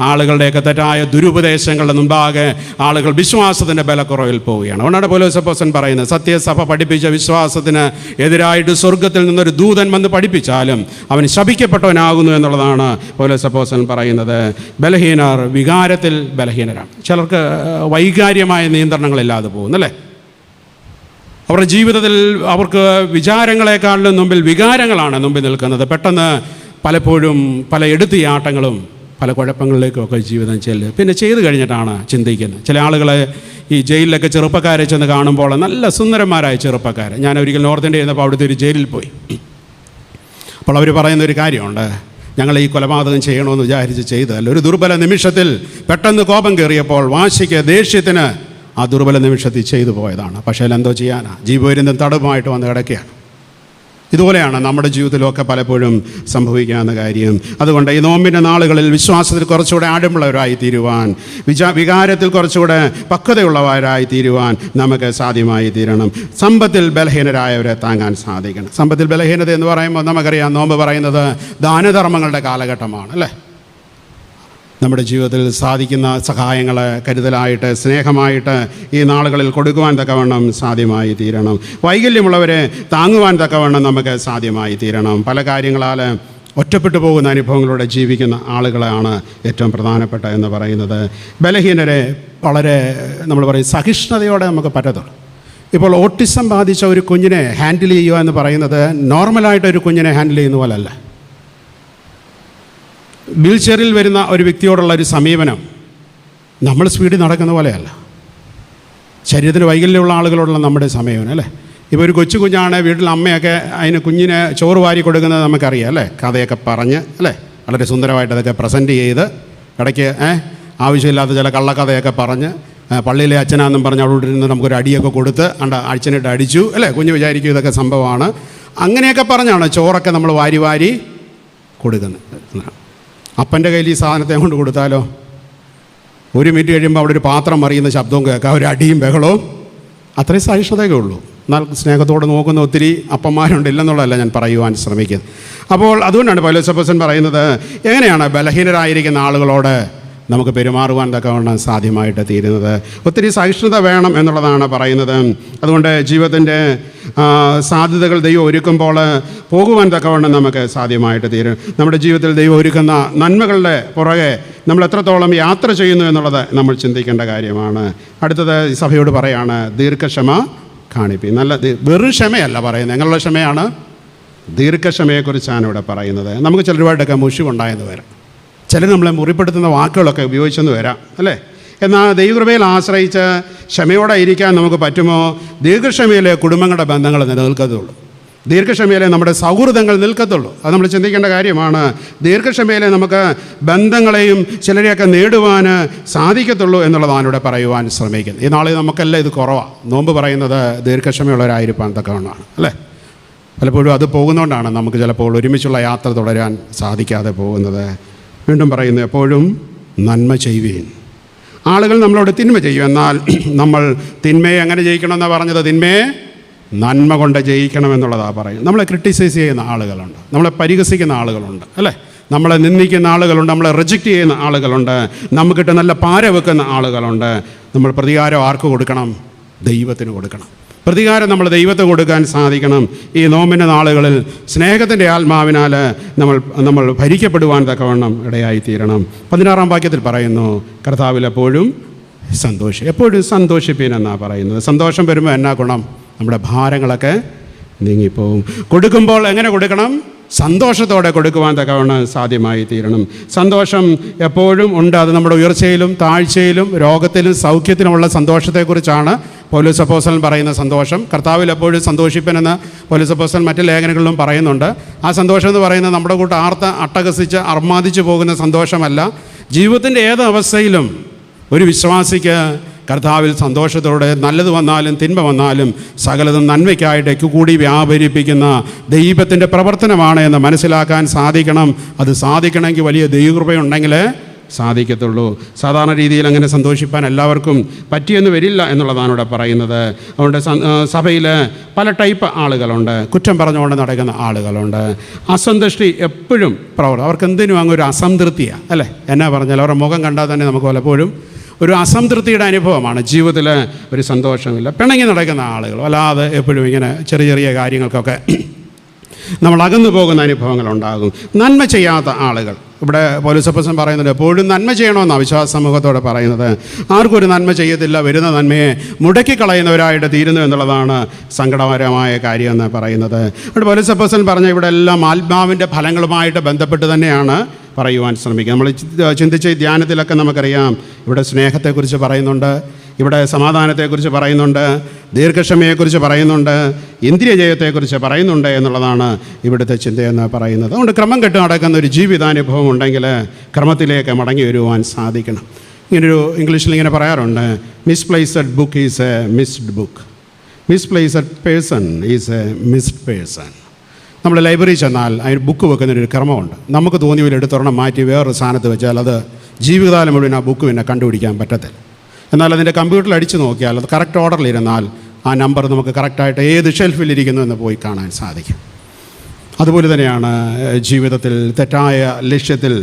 ആളുകളുടെയൊക്കെ തെറ്റായ ദുരുപദേശങ്ങളുടെ മുമ്പാകെ ആളുകൾ വിശ്വാസത്തിൻ്റെ ബലക്കുറവിൽ പോവുകയാണ്. അതുകൊണ്ടാണ് പൗലോസ് അപ്പോസ്തലൻ പറയുന്നത്, സത്യസഭ പഠിപ്പിച്ച വിശ്വാസത്തിന് എതിരായിട്ട് സ്വർഗത്തിൽ നിന്നൊരു ദൂതൻ വന്ന് പഠിപ്പിച്ചാലും അവൻ ശപിക്കപ്പെട്ടവനാകുന്നു എന്നുള്ളതാണ് പൗലോസ് അപ്പോസ്തലൻ പറയുന്നത്. ബലഹീനർ വികാരത്തിൽ ബലഹീനരാണ്. ചിലർക്ക് വൈകാര്യമായ നിയന്ത്രണങ്ങളില്ലാതെ പോകുന്നല്ലേ. അവരുടെ ജീവിതത്തിൽ അവർക്ക് വിചാരങ്ങളെക്കാളിലും മുമ്പിൽ വികാരങ്ങളാണ് മുമ്പിൽ നിൽക്കുന്നത്. പെട്ടെന്ന് പലപ്പോഴും പല എടുത്തിയാട്ടങ്ങളും പല കുഴപ്പങ്ങളിലേക്കൊക്കെ ജീവിതം ചെല്ലും. പിന്നെ ചെയ്ത് കഴിഞ്ഞിട്ടാണ് ചിന്തിക്കുന്നത്. ചില ആളുകളെ ഈ ജയിലിലൊക്കെ ചെറുപ്പക്കാരെ ചെന്ന് കാണുമ്പോൾ നല്ല സുന്ദരന്മാരായ ചെറുപ്പക്കാർ. ഞാൻ ഒരിക്കൽ നോർത്ത് ഇന്ത്യ ചെന്നപ്പോൾ അവിടുത്തെ ഒരു ജയിലിൽ പോയി. അപ്പോൾ അവർ പറയുന്നൊരു കാര്യമുണ്ട്, ഞങ്ങൾ ഈ കൊലപാതകം ചെയ്യണമെന്ന് വിചാരിച്ച് ചെയ്തതല്ല. ഒരു ദുർബല നിമിഷത്തിൽ പെട്ടെന്ന് കോപം കയറിയപ്പോൾ, വാശിക്ക്, ദേഷ്യത്തിന് ആ ദുർബല നിമിഷത്തിൽ ചെയ്തു പോയതാണ്. പക്ഷേ എന്തോ ചെയ്യാനാ, ജീവപര്യന്തം തടവുമായിട്ട് വന്ന് കിടക്കുകയാണ്. ഇതുപോലെയാണ് നമ്മുടെ ജീവിതത്തിലൊക്കെ പലപ്പോഴും സംഭവിക്കാവുന്ന കാര്യം. അതുകൊണ്ട് ഈ നോമ്പിൻ്റെ നാളുകളിൽ വിശ്വാസത്തിൽ കുറച്ചുകൂടെ ആഴമുള്ളവരായി തീരുവാൻ, വികാരത്തിൽ കുറച്ചുകൂടെ പക്വതയുള്ളവരായി തീരുവാൻ നമുക്ക് സാധ്യമായി തീരണം. സമ്പത്തിൽ ബലഹീനരായവരെ താങ്ങാൻ സാധിക്കണം. സമ്പത്തിൽ ബലഹീനത എന്ന് പറയുമ്പോൾ നമുക്കറിയാം, നോമ്പ് പറയുന്നത് ദാനധർമ്മങ്ങളുടെ കാലഘട്ടമാണ് അല്ലേ. നമ്മുടെ ജീവിതത്തിൽ സാധിക്കുന്ന സഹായങ്ങൾ കരുതലായിട്ട്, സ്നേഹമായിട്ട് ഈ നാളുകളിൽ കൊടുക്കുവാൻ തക്കവണ്ണം സാധ്യമായി തീരണം. വൈകല്യമുള്ളവരെ താങ്ങുവാൻ തക്കവണ്ണം നമുക്ക് സാധ്യമായി തീരണം. പല കാര്യങ്ങളാൽ ഒറ്റപ്പെട്ടു പോകുന്ന അനുഭവങ്ങളിലൂടെ ജീവിക്കുന്ന ആളുകളാണ് ഏറ്റവും പ്രധാനപ്പെട്ട എന്ന് പറയുന്നത്. ബലഹീനരെ വളരെ നമ്മൾ പറയും സഹിഷ്ണുതയോടെ നമുക്ക് പറ്റത്തുള്ളൂ. ഇപ്പോൾ ഓട്ടിസം ബാധിച്ച ഒരു കുഞ്ഞിനെ ഹാൻഡിൽ ചെയ്യുക എന്ന് പറയുന്നത് നോർമലായിട്ടൊരു കുഞ്ഞിനെ ഹാൻഡിൽ ചെയ്യുന്ന പോലല്ല. വീൽ ചെയറിൽ വരുന്ന ഒരു വ്യക്തിയോടുള്ള ഒരു സമീപനം നമ്മൾ സ്പീഡിൽ നടക്കുന്ന പോലെയല്ല. ശരീരത്തിന് വൈകല്യമുള്ള ആളുകളോടുള്ള നമ്മുടെ സമീപനം അല്ലേ. ഇപ്പോൾ ഒരു കൊച്ചു കുഞ്ഞാണ്, വീട്ടിൽ അമ്മയൊക്കെ അതിന് കുഞ്ഞിന് ചോറ് വാരി കൊടുക്കുന്നത് നമുക്കറിയാം അല്ലേ. കഥയൊക്കെ പറഞ്ഞ് അല്ലേ, വളരെ സുന്ദരമായിട്ട് അതൊക്കെ പ്രസൻറ്റ് ചെയ്ത്, ഇടയ്ക്ക് ആവശ്യമില്ലാത്ത ചില കള്ളക്കഥയൊക്കെ പറഞ്ഞ്, പള്ളിയിലെ അച്ഛനാണെന്നും പറഞ്ഞ് അവിടെ ഇരുന്ന് നമുക്കൊരു അടിയൊക്കെ കൊടുത്ത് അച്ഛനിട്ട് അടിച്ചു അല്ലേ. കുഞ്ഞ് വിചാരിക്കും ഇതൊക്കെ സംഭവമാണ്. അങ്ങനെയൊക്കെ പറഞ്ഞാണ് ചോറൊക്കെ നമ്മൾ വാരി കൊടുക്കുന്നത്. അപ്പൻ്റെ കയ്യിൽ ഈ സാധനത്തെ കൊണ്ട് കൊടുത്താലോ, ഒരു മിനിറ്റ് കഴിയുമ്പോൾ അവിടെ ഒരു പാത്രം മറിയുന്ന ശബ്ദവും കേൾക്കാം, ഒരു അടിയും ബഹളവും. അത്രയും സഹിഷ്ണുതയൊക്കെ ഉള്ളൂ. എന്നാൽ സ്നേഹത്തോടെ നോക്കുന്ന ഒത്തിരി അപ്പന്മാരുണ്ട്, ഇല്ലെന്നുള്ളതല്ല ഞാൻ പറയുവാൻ ശ്രമിക്കുന്നത്. അപ്പോൾ അതുകൊണ്ടാണ് പൗലോസ് അപ്പോസ്തലൻ പറയുന്നത്, എങ്ങനെയാണ് ബലഹീനരായിരിക്കുന്ന ആളുകളോട് നമുക്ക് പെരുമാറുവാൻ തക്കവണ്ണം സാധ്യമായിട്ട് തീരുന്നത്. ഒത്തിരി സഹിഷ്ണുത വേണം എന്നുള്ളതാണ് പറയുന്നത്. അതുകൊണ്ട് ജീവിതത്തിൻ്റെ സാധ്യതകൾ ദൈവം ഒരുക്കുമ്പോൾ പോകുവാൻ തക്കവണ്ണം നമുക്ക് സാധ്യമായിട്ട് തീരും. നമ്മുടെ ജീവിതത്തിൽ ദൈവം ഒരുക്കുന്ന നന്മകളുടെ പുറകെ നമ്മൾ എത്രത്തോളം യാത്ര ചെയ്യുന്നു എന്നുള്ളത് നമ്മൾ ചിന്തിക്കേണ്ട കാര്യമാണ്. അടുത്തത് സഭയോട് പറയാണ്, ദീർഘക്ഷമ കാണിപ്പി. നല്ല വെറും ക്ഷമയല്ല പറയുന്നത്, എങ്ങനെയുള്ള ക്ഷമയാണ്? ദീർഘക്ഷമയെക്കുറിച്ചാണ് ഇവിടെ പറയുന്നത്. നമുക്ക് ചിലരുമായിട്ടൊക്കെ മുഷിവുണ്ടായെന്ന് വരാം, ചിലർ നമ്മളെ മുറിപ്പെടുത്തുന്ന വാക്കുകളൊക്കെ ഉപയോഗിച്ചെന്ന് വരാം അല്ലേ. എന്നാൽ ദൈവകൃപയിൽ ആശ്രയിച്ച് ക്ഷമയോടെ ഇരിക്കാൻ നമുക്ക് പറ്റുമോ? ദീർഘക്ഷമയിലെ കുടുംബങ്ങളുടെ ബന്ധങ്ങൾ നിലനിൽക്കത്തുള്ളൂ, ദീർഘക്ഷമയിലെ നമ്മുടെ സൗഹൃദങ്ങൾ നിൽക്കത്തുള്ളൂ. അത് നമ്മൾ ചിന്തിക്കേണ്ട കാര്യമാണ്. ദീർഘക്ഷമയിലെ നമുക്ക് ബന്ധങ്ങളെയും ചിലരെയൊക്കെ നേടുവാൻ സാധിക്കത്തുള്ളൂ എന്നുള്ളതാണ് ഇവിടെ പറയുവാൻ ശ്രമിക്കുന്നത്. ഈ നാളിൽ നമുക്കെല്ലാം ഇത് കുറവാണ്. നോമ്പ് പറയുന്നത് ദീർഘക്ഷമയുള്ളവരായിരിക്കാൻ തക്കവണ്ണമാണ് അല്ലേ. പലപ്പോഴും അത് പോകുന്നതുകൊണ്ടാണ് നമുക്ക് ചിലപ്പോൾ ഒരുമിച്ചുള്ള യാത്ര തുടരാൻ സാധിക്കാതെ പോകുന്നത്. വീണ്ടും പറയുന്നു, എപ്പോഴും നന്മ ചെയ്യുവീൻ. ആളുകൾ നമ്മളോട് തിന്മ ചെയ്യും, എന്നാൽ നമ്മൾ തിന്മയെ എങ്ങനെ ജയിക്കണമെന്നാണ് പറഞ്ഞത്? തിന്മയെ നന്മ കൊണ്ട് ജയിക്കണമെന്നുള്ളതാണ് പറയുന്നത്. നമ്മളെ ക്രിട്ടിസൈസ് ചെയ്യുന്ന ആളുകളുണ്ട്, നമ്മളെ പരിഹസിക്കുന്ന ആളുകളുണ്ട് അല്ലേ, നമ്മളെ നിന്ദിക്കുന്ന ആളുകളുണ്ട്, നമ്മളെ റിജക്റ്റ് ചെയ്യുന്ന ആളുകളുണ്ട്, നമുക്കിട്ട് നല്ല പാര വെക്കുന്ന ആളുകളുണ്ട്. നമ്മൾ പ്രതികാരം ആർക്ക് കൊടുക്കണം? ദൈവത്തിന് കൊടുക്കണം. പ്രതികാരം നമ്മൾ ദൈവത്തിന് കൊടുക്കാൻ സാധിക്കണം. ഈ നോമ്പിൻ്റെ നാളുകളിൽ സ്നേഹത്തിൻ്റെ ആത്മാവിനാൽ നമ്മൾ ഭരിക്കപ്പെടുവാൻ തക്കവണ്ണം ഇടയായിത്തീരണം. 16-ാം വാക്യത്തിൽ പറയുന്നു, കർത്താവിൽ എപ്പോഴും എപ്പോഴും സന്തോഷിപ്പീൻ എന്നാണ് പറയുന്നത്. സന്തോഷം വരുമ്പോൾ എന്നാ ഗുണം? നമ്മുടെ ഭാരങ്ങളൊക്കെ നീങ്ങിപ്പോവും. കൊടുക്കുമ്പോൾ എങ്ങനെ കൊടുക്കണം? സന്തോഷത്തോടെ കൊടുക്കുവാൻ തക്കവണ്ണം സാധ്യമായി തീരണം. സന്തോഷം എപ്പോഴും ഉണ്ട്. അത് നമ്മുടെ ഉയർച്ചയിലും താഴ്ചയിലും രോഗത്തിലും സൗഖ്യത്തിനുമുള്ള സന്തോഷത്തെക്കുറിച്ചാണ് പൗലോസ് അപ്പോസ്തലൻ പറയുന്ന സന്തോഷം. കർത്താവിൽ എപ്പോഴും സന്തോഷിപ്പനെന്ന് പൗലോസ് അപ്പോസ്തലൻ മറ്റ് ലേഖനങ്ങളിലും പറയുന്നുണ്ട്. ആ സന്തോഷം എന്ന് പറയുന്നത് നമ്മുടെ കൂട്ട് അട്ടഹസിച്ച് അർമാദിച്ചു പോകുന്ന സന്തോഷമല്ല. ജീവിതത്തിൻ്റെ ഏത് അവസ്ഥയിലും ഒരു വിശ്വാസിക്ക് കർത്താവിൽ സന്തോഷത്തോടെ നല്ലത് വന്നാലും തിന്മ വന്നാലും സകലതും നന്മയ്ക്കായിട്ട് കൂടി വ്യാപരിപ്പിക്കുന്ന ദൈവത്തിൻ്റെ പ്രവർത്തനമാണ് എന്ന് മനസ്സിലാക്കാൻ സാധിക്കണം. അത് സാധിക്കണമെങ്കിൽ വലിയ ദൈവകൃപയുണ്ടെങ്കിൽ സാധിക്കത്തുള്ളൂ. സാധാരണ രീതിയിൽ അങ്ങനെ സന്തോഷിപ്പാൻ എല്ലാവർക്കും പറ്റിയെന്ന് വരില്ല എന്നുള്ളതാണ് ഇവിടെ പറയുന്നത്. അതുകൊണ്ട് സഭയിൽ പല ടൈപ്പ് ആളുകളുണ്ട്. കുറ്റം പറഞ്ഞുകൊണ്ട് നടക്കുന്ന ആളുകളുണ്ട്. അസന്തുഷ്ടി എപ്പോഴും അവർക്ക് എന്തിനും അങ്ങ് ഒരു അസംതൃപ്തിയാണ്, അല്ലേ? എന്നാ പറഞ്ഞാൽ അവരുടെ മുഖം കണ്ടാൽ തന്നെ നമുക്ക് പലപ്പോഴും ഒരു അസംതൃപ്തിയുടെ അനുഭവമാണ്. ജീവിതത്തിൽ ഒരു സന്തോഷമില്ല. പിണങ്ങി നടക്കുന്ന ആളുകൾ, അല്ലാതെ എപ്പോഴും ഇങ്ങനെ ചെറിയ ചെറിയ കാര്യങ്ങൾക്കൊക്കെ നമ്മൾ അകന്നു പോകുന്ന അനുഭവങ്ങളുണ്ടാകും. നന്മ ചെയ്യാത്ത ആളുകൾ, ഇവിടെ പൗലോസപ്പോസ്തലൻ പറയുന്നുണ്ട് എപ്പോഴും നന്മ ചെയ്യണമെന്നാണ് വിശ്വാസ സമൂഹത്തോട് പറയുന്നത്. ആർക്കും ഒരു നന്മ ചെയ്യത്തില്ല, വരുന്ന നന്മയെ മുടക്കിക്കളയുന്നവരായിട്ട് തീരുന്നു എന്നുള്ളതാണ് സങ്കടകരമായ കാര്യമെന്ന് പറയുന്നത്. ഇവിടെ പൗലോസപ്പോസ്തലൻ പറഞ്ഞ ഇവിടെ എല്ലാം ആത്മാവിൻ്റെ ഫലങ്ങളുമായിട്ട് ബന്ധപ്പെട്ട് തന്നെയാണ് പറയുവാൻ ശ്രമിക്കുക. നമ്മൾ ചിന്തിച്ച ധ്യാനത്തിലൊക്കെ നമുക്കറിയാം, ഇവിടെ സ്നേഹത്തെക്കുറിച്ച് പറയുന്നുണ്ട്, ഇവിടെ സമാധാനത്തെക്കുറിച്ച് പറയുന്നുണ്ട്, ദീർഘക്ഷമയെക്കുറിച്ച് പറയുന്നുണ്ട്, ഇന്ദ്രിയജയത്തെക്കുറിച്ച് പറയുന്നുണ്ട് എന്നുള്ളതാണ് ഇവിടുത്തെ ചിന്തയെന്ന് പറയുന്നത്. അതുകൊണ്ട് ക്രമം കെട്ട് നടക്കുന്ന ഒരു ജീവിതാനുഭവം ഉണ്ടെങ്കിൽ ക്രമത്തിലേക്ക് മടങ്ങി വരുവാൻ സാധിക്കണം. ഇങ്ങനൊരു ഇംഗ്ലീഷിൽ ഇങ്ങനെ പറയാറുണ്ട്, misplaced book is A missed book, misplaced person is A missed person. നമ്മൾ ലൈബ്രറി ചെന്നാൽ അതിന് ബുക്ക് വെക്കുന്നതിനൊരു ക്രമമുണ്ട്. നമുക്ക് തോന്നിയതിൽ എടുത്തൊരെണ്ണം മാറ്റി വേറൊരു സ്ഥാനത്ത് വെച്ചാൽ അത് ജീവിതകാലം മുഴുവൻ ആ ബുക്ക് പിന്നെ കണ്ടുപിടിക്കാൻ പറ്റത്തില്ല. എന്നാൽ അതിൻ്റെ കമ്പ്യൂട്ടറിൽ അടിച്ചു നോക്കിയാൽ അത് കറക്റ്റ് ഓർഡറിലിരുന്നാൽ ആ നമ്പർ നമുക്ക് കറക്റ്റായിട്ട് ഏത് ഷെൽഫിലിരിക്കുന്നു എന്ന് പോയി കാണാൻ സാധിക്കും. അതുപോലെ തന്നെയാണ് ജീവിതത്തിൽ തെറ്റായ ലക്ഷ്യത്തിൽ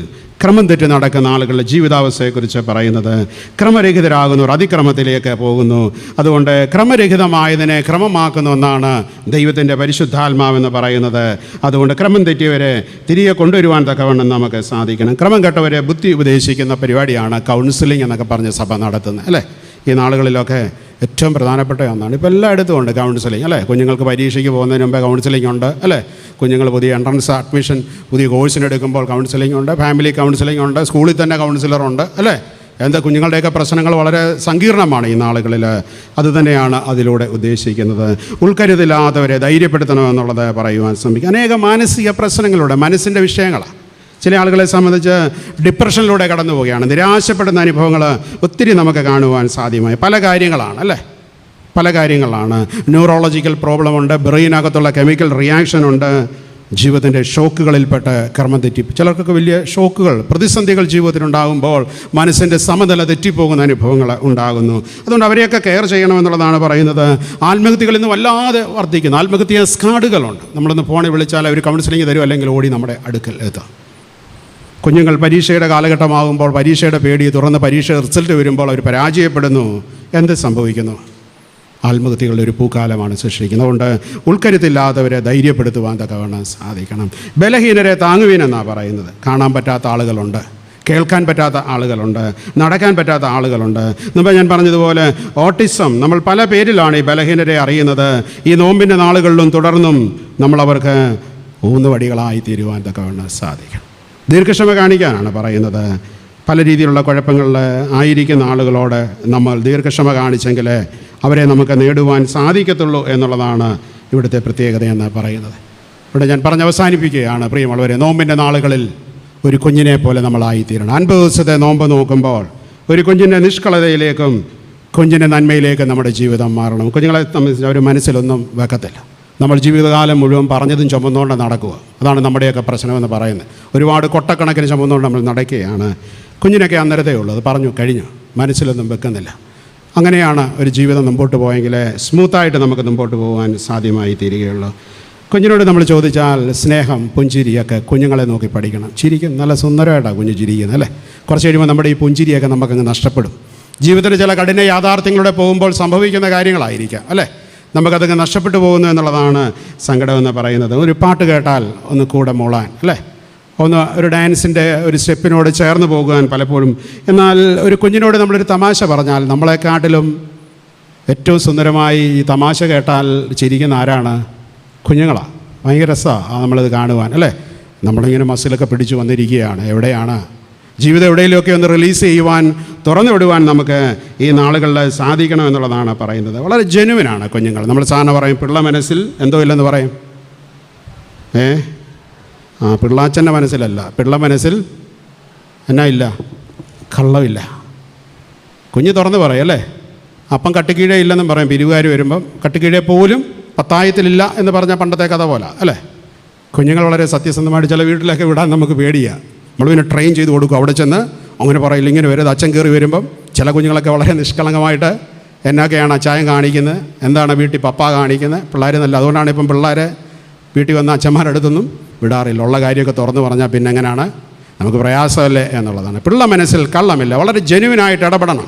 ക്രമം തെറ്റി നടക്കുന്ന ആളുകളുടെ ജീവിതാവസ്ഥയെക്കുറിച്ച് പറയുന്നത്. ക്രമരഹിതരാകുന്നവർ അതിക്രമത്തിലേക്ക് പോകുന്നു. അതുകൊണ്ട് ക്രമരഹിതമായതിനെ ക്രമമാക്കുന്നു എന്നാണ് ദൈവത്തിൻ്റെ പരിശുദ്ധാത്മാവെന്ന് പറയുന്നത്. അതുകൊണ്ട് ക്രമം തെറ്റിയവരെ തിരികെ കൊണ്ടുവരുവാൻ തക്കവണ്ണം നമുക്ക് സാധിക്കണം. ക്രമം കെട്ടവരെ ബുദ്ധി ഉപദേശിക്കുന്ന പരിപാടിയാണ് കൗൺസിലിംഗ് എന്നൊക്കെ പറഞ്ഞ് സഭ നടത്തുന്നത്, അല്ലേ? ഈ നാളുകളിലൊക്കെ ഏറ്റവും പ്രധാനപ്പെട്ട ഒന്നാണ്. ഇപ്പോൾ എല്ലായിടത്തും ഉണ്ട് കൗൺസിലിംഗ്, അല്ലേ? കുഞ്ഞുങ്ങൾക്ക് പരീക്ഷയ്ക്ക് പോകുന്നതിന് മുമ്പേ കൗൺസിലിംഗ് ഉണ്ട്, അല്ലേ? കുഞ്ഞുങ്ങൾ പുതിയ എൻട്രൻസ് അഡ്മിഷൻ പുതിയ കോഴ്സിനെടുക്കുമ്പോൾ കൗൺസിലിംഗ് ഉണ്ട്, ഫാമിലി കൗൺസിലിംഗ് ഉണ്ട്, സ്കൂളിൽ തന്നെ കൗൺസിലറുണ്ട്, അല്ലേ? എന്താ കുഞ്ഞുങ്ങളുടെയൊക്കെ പ്രശ്നങ്ങൾ വളരെ സങ്കീർണമാണ് ഈ നാളുകളിൽ. അതുതന്നെയാണ് അതിലൂടെ ഉദ്ദേശിക്കുന്നത്. ഉൾക്കരുതില്ലാത്തവരെ ധൈര്യപ്പെടുത്തണമെന്നുള്ളത് പറയുവാൻ ശ്രമിക്കുക. അനേക മാനസിക പ്രശ്നങ്ങളുടെ മനസ്സിൻ്റെ വിഷയങ്ങളാണ്. ചില ആളുകളെ സംബന്ധിച്ച് ഡിപ്രഷനിലൂടെ കടന്നു പോവുകയാണ്. നിരാശപ്പെടുന്ന അനുഭവങ്ങൾ ഒത്തിരി നമുക്ക് കാണുവാൻ സാധ്യമായി. പല കാര്യങ്ങളാണ്, അല്ലേ? പല കാര്യങ്ങളാണ്. ന്യൂറോളജിക്കൽ പ്രോബ്ലം ഉണ്ട്, ബ്രെയിനകത്തുള്ള കെമിക്കൽ റിയാക്ഷൻ ഉണ്ട്, ജീവിതത്തിൻ്റെ ഷോക്കുകളിൽപ്പെട്ട് കർമ്മം തെറ്റി. ചിലർക്കൊക്കെ വലിയ ഷോക്കുകൾ, പ്രതിസന്ധികൾ ജീവിതത്തിലുണ്ടാകുമ്പോൾ മനസ്സിൻ്റെ സമനില തെറ്റിപ്പോകുന്ന അനുഭവങ്ങൾ ഉണ്ടാകുന്നു. അതുകൊണ്ട് അവരെയൊക്കെ കെയർ ചെയ്യണമെന്നുള്ളതാണ് പറയുന്നത്. ആത്മഹത്യകളിൽ നിന്ന് വല്ലാതെ വർദ്ധിക്കുന്നു. ആത്മഹത്യ സ്കാഡുകളുണ്ട്. നമ്മളൊന്ന് ഫോണിൽ വിളിച്ചാൽ അവർ കൗൺസിലിംഗ് തരും, അല്ലെങ്കിൽ ഓടി നമ്മുടെ അടുക്കൽ എത്താം. കുഞ്ഞുങ്ങൾ പരീക്ഷയുടെ കാലഘട്ടമാകുമ്പോൾ പരീക്ഷയുടെ പേടി, തുറന്ന് പരീക്ഷ റിസൾട്ട് വരുമ്പോൾ അവർ പരാജയപ്പെടുന്നു. എന്ത് സംഭവിക്കുന്നു? ആത്മഹത്യകളുടെ ഒരു പൂക്കാലമാണ് സൃഷ്ടിക്കുന്നത്. അതുകൊണ്ട് ഉൾക്കരുത്തില്ലാത്തവരെ ധൈര്യപ്പെടുത്തുവാൻ തക്കവണ്ണം സാധിക്കണം. ബലഹീനരെ താങ്ങുവീനെന്നാണ് പറയുന്നത്. കാണാൻ പറ്റാത്ത ആളുകളുണ്ട്, കേൾക്കാൻ പറ്റാത്ത ആളുകളുണ്ട്, നടക്കാൻ പറ്റാത്ത ആളുകളുണ്ട്. മുമ്പ് ഞാൻ പറഞ്ഞതുപോലെ ഓട്ടിസം, നമ്മൾ പല പേരിലാണ് ഈ ബലഹീനരെ അറിയുന്നത്. ഈ നോമ്പിൻ്റെ നാളുകളിലും തുടർന്നും നമ്മളവർക്ക് ഊന്നുവടികളായി തീരുവാൻ തക്കവണ്ണം സാധിക്കണം. ദീർഘക്ഷമ കാണിക്കാനാണ് പറയുന്നത്. പല രീതിയിലുള്ള കുഴപ്പങ്ങളിൽ ആയിരിക്കുന്ന ആളുകളോട് നമ്മൾ ദീർഘക്ഷമ കാണിച്ചെങ്കിൽ അവരെ നമുക്ക് നേടുവാൻ സാധിക്കത്തുള്ളൂ എന്നുള്ളതാണ് ഇവിടുത്തെ പ്രത്യേകതയെന്ന് പറയുന്നത്. ഇവിടെ ഞാൻ പറഞ്ഞ് അവസാനിപ്പിക്കുകയാണ്. പ്രിയമുള്ളവരെ, നോമ്പിൻ്റെ നാളുകളിൽ ഒരു കുഞ്ഞിനെ പോലെ നമ്മളായിത്തീരണം. 50 ദിവസത്തെ നോമ്പ് നോക്കുമ്പോൾ ഒരു കുഞ്ഞിൻ്റെ നിഷ്കളതയിലേക്കും കുഞ്ഞിൻ്റെ നന്മയിലേക്കും നമ്മുടെ ജീവിതം മാറണം. കുഞ്ഞുങ്ങളെ സംബന്ധിച്ച് അവർ മനസ്സിലൊന്നും വെക്കത്തില്ല. നമ്മൾ ജീവിതകാലം മുഴുവൻ പറഞ്ഞതും ചുമന്നുകൊണ്ട് നടക്കുക. അതാണ് നമ്മുടെയൊക്കെ പ്രശ്നമെന്ന് പറയുന്നത്. ഒരുപാട് കൊട്ടക്കണക്കിന് ചുമന്നുകൊണ്ട് നമ്മൾ നടക്കുകയാണ്. കുഞ്ഞിനൊക്കെ അന്നേരത്തേ ഉള്ളൂ, അത് പറഞ്ഞു കഴിഞ്ഞു, മനസ്സിലൊന്നും വെക്കുന്നില്ല. അങ്ങനെയാണ് ഒരു ജീവിതം മുമ്പോട്ട് പോയെങ്കിൽ സ്മൂത്തായിട്ട് നമുക്ക് മുമ്പോട്ട് പോകാൻ സാധ്യമായി തീരുകയുള്ളൂ. കുഞ്ഞിനോട് നമ്മൾ ചോദിച്ചാൽ സ്നേഹം, പുഞ്ചിരിയൊക്കെ കുഞ്ഞുങ്ങളെ നോക്കി പഠിക്കണം. ചിരിക്കും, നല്ല സുന്ദരമായിട്ടാണ് കുഞ്ഞ് ചിരിക്കുന്നത്, അല്ലേ? കുറച്ച് കഴിയുമ്പോൾ നമ്മുടെ ഈ പുഞ്ചിരിയൊക്കെ നമുക്കങ്ങ് നഷ്ടപ്പെടും. ജീവിതത്തിൽ ചില കഠിന യാഥാർത്ഥ്യങ്ങളിലൂടെ പോകുമ്പോൾ സംഭവിക്കുന്ന കാര്യങ്ങളായിരിക്കാം, അല്ലേ? നമുക്കതൊക്കെ നഷ്ടപ്പെട്ടു പോകുന്നു എന്നുള്ളതാണ് സങ്കടമെന്ന് പറയുന്നത്. ഒരു പാട്ട് കേട്ടാൽ ഒന്ന് കൂടെ മൂളാൻ, അല്ലേ? ഒന്ന് ഒരു ഡാൻസിൻ്റെ ഒരു സ്റ്റെപ്പിനോട് ചേർന്ന് പോകുവാൻ പലപ്പോഴും. എന്നാൽ ഒരു കുഞ്ഞിനോട് നമ്മളൊരു തമാശ പറഞ്ഞാൽ നമ്മളെക്കാട്ടിലും ഏറ്റവും സുന്ദരമായി ഈ തമാശ കേട്ടാൽ ചിരിക്കുന്ന ആരാണ്? കുഞ്ഞുങ്ങളാണ്. ഭയങ്കര രസമാണ് നമ്മളത് കാണുവാൻ, അല്ലേ? നമ്മളിങ്ങനെ മസിലൊക്കെ പിടിച്ചു വന്നിരിക്കുകയാണ്. എവിടെയാണ് ജീവിതം? എവിടെയെങ്കിലുമൊക്കെ ഒന്ന് റിലീസ് ചെയ്യുവാൻ, തുറന്നു വിടുവാൻ നമുക്ക് ഈ നാളുകളിൽ സാധിക്കണം എന്നുള്ളതാണ് പറയുന്നത്. വളരെ ജെനുവിനാണ് കുഞ്ഞുങ്ങൾ. നമ്മൾ സാധാരണ പറയും പിള്ള മനസ്സിൽ എന്തോ ഇല്ലെന്ന് പറയും. പിള്ളാച്ചൻ്റെ മനസ്സിലല്ല, പിള്ള മനസ്സിൽ എന്നാ ഇല്ല? കള്ളമില്ല. കുഞ്ഞ് തുറന്ന് പറയും, അല്ലേ? അപ്പം കട്ടിക്കീഴേ ഇല്ലെന്നും പറയും പിരിവുകാർ വരുമ്പം. കട്ടിക്കീഴേ പോലും പത്തായത്തിലില്ല എന്ന് പറഞ്ഞ പണ്ടത്തെ കഥ പോലെ അല്ലേ. കുഞ്ഞുങ്ങൾ വളരെ സത്യസന്ധമായിട്ട് ചില വീട്ടിലൊക്കെ വിടാൻ നമുക്ക് പേടിയാണ്. നമ്മൾ പിന്നെ ട്രെയിൻ ചെയ്ത് കൊടുക്കും. അവിടെ ചെന്ന് അങ്ങനെ പറയില്ല, ഇങ്ങനെ വരും. അച്ഛൻ കയറി വരുമ്പം ചില കുഞ്ഞുങ്ങളൊക്കെ വളരെ നിഷ്കളങ്കമായിട്ട് എന്നൊക്കെയാണ് അച്ചായം കാണിക്കുന്നത്, എന്താണ് വീട്ടിൽ പപ്പ കാണിക്കുന്നത്, പിള്ളേർ നല്ല. അതുകൊണ്ടാണ് ഇപ്പം പിള്ളേരെ വീട്ടിൽ വന്ന അച്ഛന്മാരുടെ അടുത്തൊന്നും വിടാറില്ല. ഉള്ള കാര്യമൊക്കെ തുറന്നു പറഞ്ഞാൽ പിന്നെ എങ്ങനെയാണ്, നമുക്ക് പ്രയാസമല്ലേ എന്നുള്ളതാണ്. പിള്ള മനസ്സിൽ കള്ളമില്ല, വളരെ ജെന്യുവിനായിട്ട് ഇടപെടണം.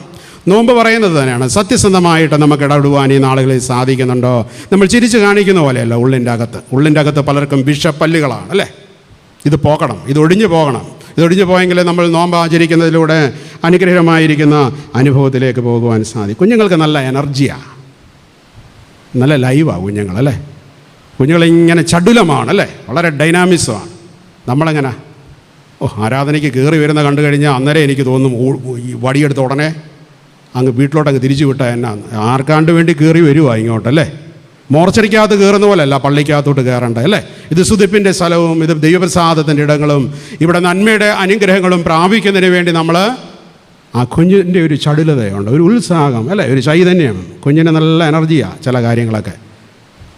നോമ്പ് പറയുന്നത് തന്നെയാണ്, സത്യസന്ധമായിട്ട് നമുക്ക് ഇടപെടുവാൻ ഈ നാളുകളിൽ സാധിക്കുന്നുണ്ടോ? നമ്മൾ ചിരിച്ച് കാണിക്കുന്ന പോലെയല്ല. ഉള്ളിൻ്റെ അകത്ത് പലർക്കും വിഷപ്പല്ലുകളാണ് അല്ലേ. ഇത് പോകണം, ഇത് ഒഴിഞ്ഞു പോകണം. ഇതൊഴിഞ്ഞു പോയെങ്കിൽ നമ്മൾ നോമ്പ് ആചരിക്കുന്നതിലൂടെ അനുഗ്രഹമായിരിക്കുന്ന അനുഭവത്തിലേക്ക് പോകുവാൻ സാധിക്കും. കുഞ്ഞുങ്ങൾക്ക് നല്ല എനർജിയാണ്, നല്ല ലൈവാണ് കുഞ്ഞുങ്ങൾ അല്ലേ. കുഞ്ഞുങ്ങളിങ്ങനെ ചടുലമാണ് അല്ലേ, വളരെ ഡൈനാമിസമാണ്. നമ്മളെങ്ങനെ ആരാധനയ്ക്ക് കയറി വരുന്ന കണ്ടു കഴിഞ്ഞാൽ അന്നേരം എനിക്ക് തോന്നും ഈ വടിയെടുത്ത ഉടനെ അങ്ങ് വീട്ടിലോട്ടങ്ങ് തിരിച്ചു വിട്ടാൽ എന്നാ, ആർക്കാണ്ട് വേണ്ടി കയറി വരുവാ ഇങ്ങോട്ടല്ലേ. മോർച്ചറിക്കകത്ത് കയറുന്ന പോലെയല്ല പള്ളിക്കകത്തോട്ട് കയറേണ്ടത് അല്ലേ. ഇത് സ്തുതിപ്പിൻ്റെ സ്ഥലവും ഇത് ദൈവപ്രസാദത്തിൻ്റെ ഇടങ്ങളും ഇവിടെ നന്മയുടെ അനുഗ്രഹങ്ങളും പ്രാപിക്കുന്നതിന് വേണ്ടി നമ്മൾ ആ കുഞ്ഞിൻ്റെ ഒരു ചടുലതയുണ്ട്, ഒരു ഉത്സാഹം അല്ലേ, ഒരു ചൈതന്യമാണ്. കുഞ്ഞിന് നല്ല എനർജിയാണ് ചില കാര്യങ്ങളൊക്കെ.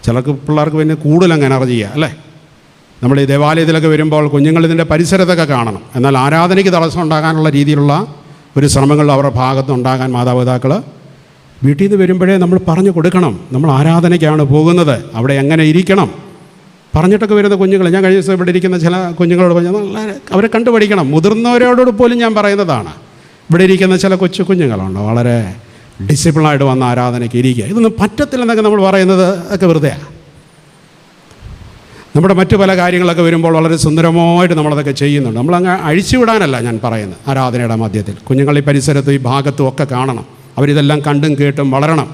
ചിലർക്ക് പിള്ളേർക്ക് പിന്നെ കൂടുതലങ്ങ് എനർജിയാണ് അല്ലേ. നമ്മൾ ഈ ദേവാലയത്തിലൊക്കെ വരുമ്പോൾ കുഞ്ഞുങ്ങൾ ഇതിൻ്റെ പരിസരത്തൊക്കെ കാണണം. എന്നാൽ ആരാധനയ്ക്ക് തടസ്സം ഉണ്ടാകാനുള്ള രീതിയിലുള്ള ഒരു ശ്രമങ്ങൾ അവരുടെ ഭാഗത്തുണ്ടാകാൻ മാതാപിതാക്കൾ വീട്ടിൽ നിന്ന് വരുമ്പോഴേ നമ്മൾ പറഞ്ഞു കൊടുക്കണം. നമ്മൾ ആരാധനയ്ക്കാണ് പോകുന്നത്, അവിടെ എങ്ങനെ ഇരിക്കണം പറഞ്ഞിട്ടൊക്കെ വരുന്ന കുഞ്ഞുങ്ങൾ. ഞാൻ കഴിഞ്ഞ ദിവസം ഇവിടെ ഇരിക്കുന്ന ചില കുഞ്ഞുങ്ങളോട് പറഞ്ഞാൽ നല്ല അവരെ കണ്ടുപഠിക്കണം. മുതിർന്നവരോട് പോലും ഞാൻ പറയുന്നതാണ്. ഇവിടെ ഇരിക്കുന്ന ചില കൊച്ചു കുഞ്ഞുങ്ങളുണ്ട്, വളരെ ഡിസിപ്ലിനായിട്ട് വന്ന ആരാധനയ്ക്ക് ഇരിക്കുക. ഇതൊന്നും പറ്റത്തില്ലെന്നൊക്കെ നമ്മൾ പറയുന്നത് ഒക്കെ വെറുതെയാണ്. നമ്മുടെ മറ്റു പല കാര്യങ്ങളൊക്കെ വരുമ്പോൾ വളരെ സുന്ദരമായിട്ട് നമ്മളതൊക്കെ ചെയ്യുന്നുണ്ട്. നമ്മളങ്ങ് അഴിച്ചുവിടാനല്ല ഞാൻ പറയുന്നത്. ആരാധനയുടെ മധ്യത്തിൽ കുഞ്ഞുങ്ങൾ ഈ പരിസരത്തും ഈ ഭാഗത്തും ഒക്കെ കാണണം. അവരിതെല്ലാം കണ്ടും കേട്ടും വളരണം.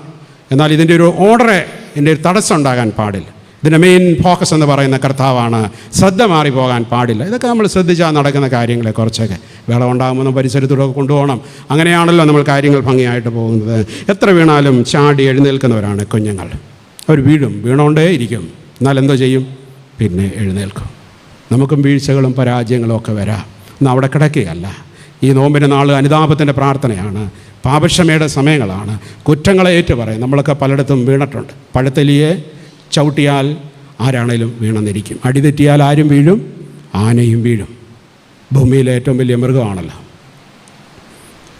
എന്നാൽ ഇതിൻ്റെ ഒരു ഓർഡറെ ഇതിൻ്റെ ഒരു തടസ്സം ഉണ്ടാകാൻ പാടില്ല. ഇതിൻ്റെ മെയിൻ ഫോക്കസ് എന്ന് പറയുന്ന കർത്താവാണ്. ശ്രദ്ധ മാറിപ്പോകാൻ പാടില്ല. ഇതൊക്കെ നമ്മൾ ശ്രദ്ധിച്ചാൽ നടക്കുന്ന കാര്യങ്ങളെ കുറച്ചൊക്കെ വേള ഉണ്ടാകുമ്പോൾ പരിസരത്തൂടെ കൊണ്ടുപോകണം. അങ്ങനെയാണല്ലോ നമ്മൾ കാര്യങ്ങൾ ഭംഗിയായിട്ട് പോകുന്നത്. എത്ര വീണാലും ചാടി എഴുന്നേൽക്കുന്നവരാണ് കുഞ്ഞുങ്ങൾ. അവർ വീണോണ്ടേ ഇരിക്കും. എന്നാൽ എന്തോ ചെയ്യും, പിന്നെ എഴുന്നേൽക്കും. നമുക്കും വീഴ്ചകളും പരാജയങ്ങളും ഒക്കെ വരാം. എന്നാൽ അവിടെ കിടക്കുകയല്ല. ഈ നോമ്പിൻ്റെ നാൾ അനുതാപത്തിൻ്റെ പ്രാർത്ഥനയാണ്, പാപക്ഷമയുടെ സമയങ്ങളാണ്. കുറ്റങ്ങളെ ഏറ്റുപറയും. നമ്മളൊക്കെ പലയിടത്തും വീണിട്ടുണ്ട്. പഴത്തെലിയെ ചവിട്ടിയാൽ ആരാണേലും വീണെന്നിരിക്കും. അടിതെറ്റിയാൽ ആരും വീഴും, ആനയും വീഴും. ഭൂമിയിലെ ഏറ്റവും വലിയ മൃഗമാണല്ലോ.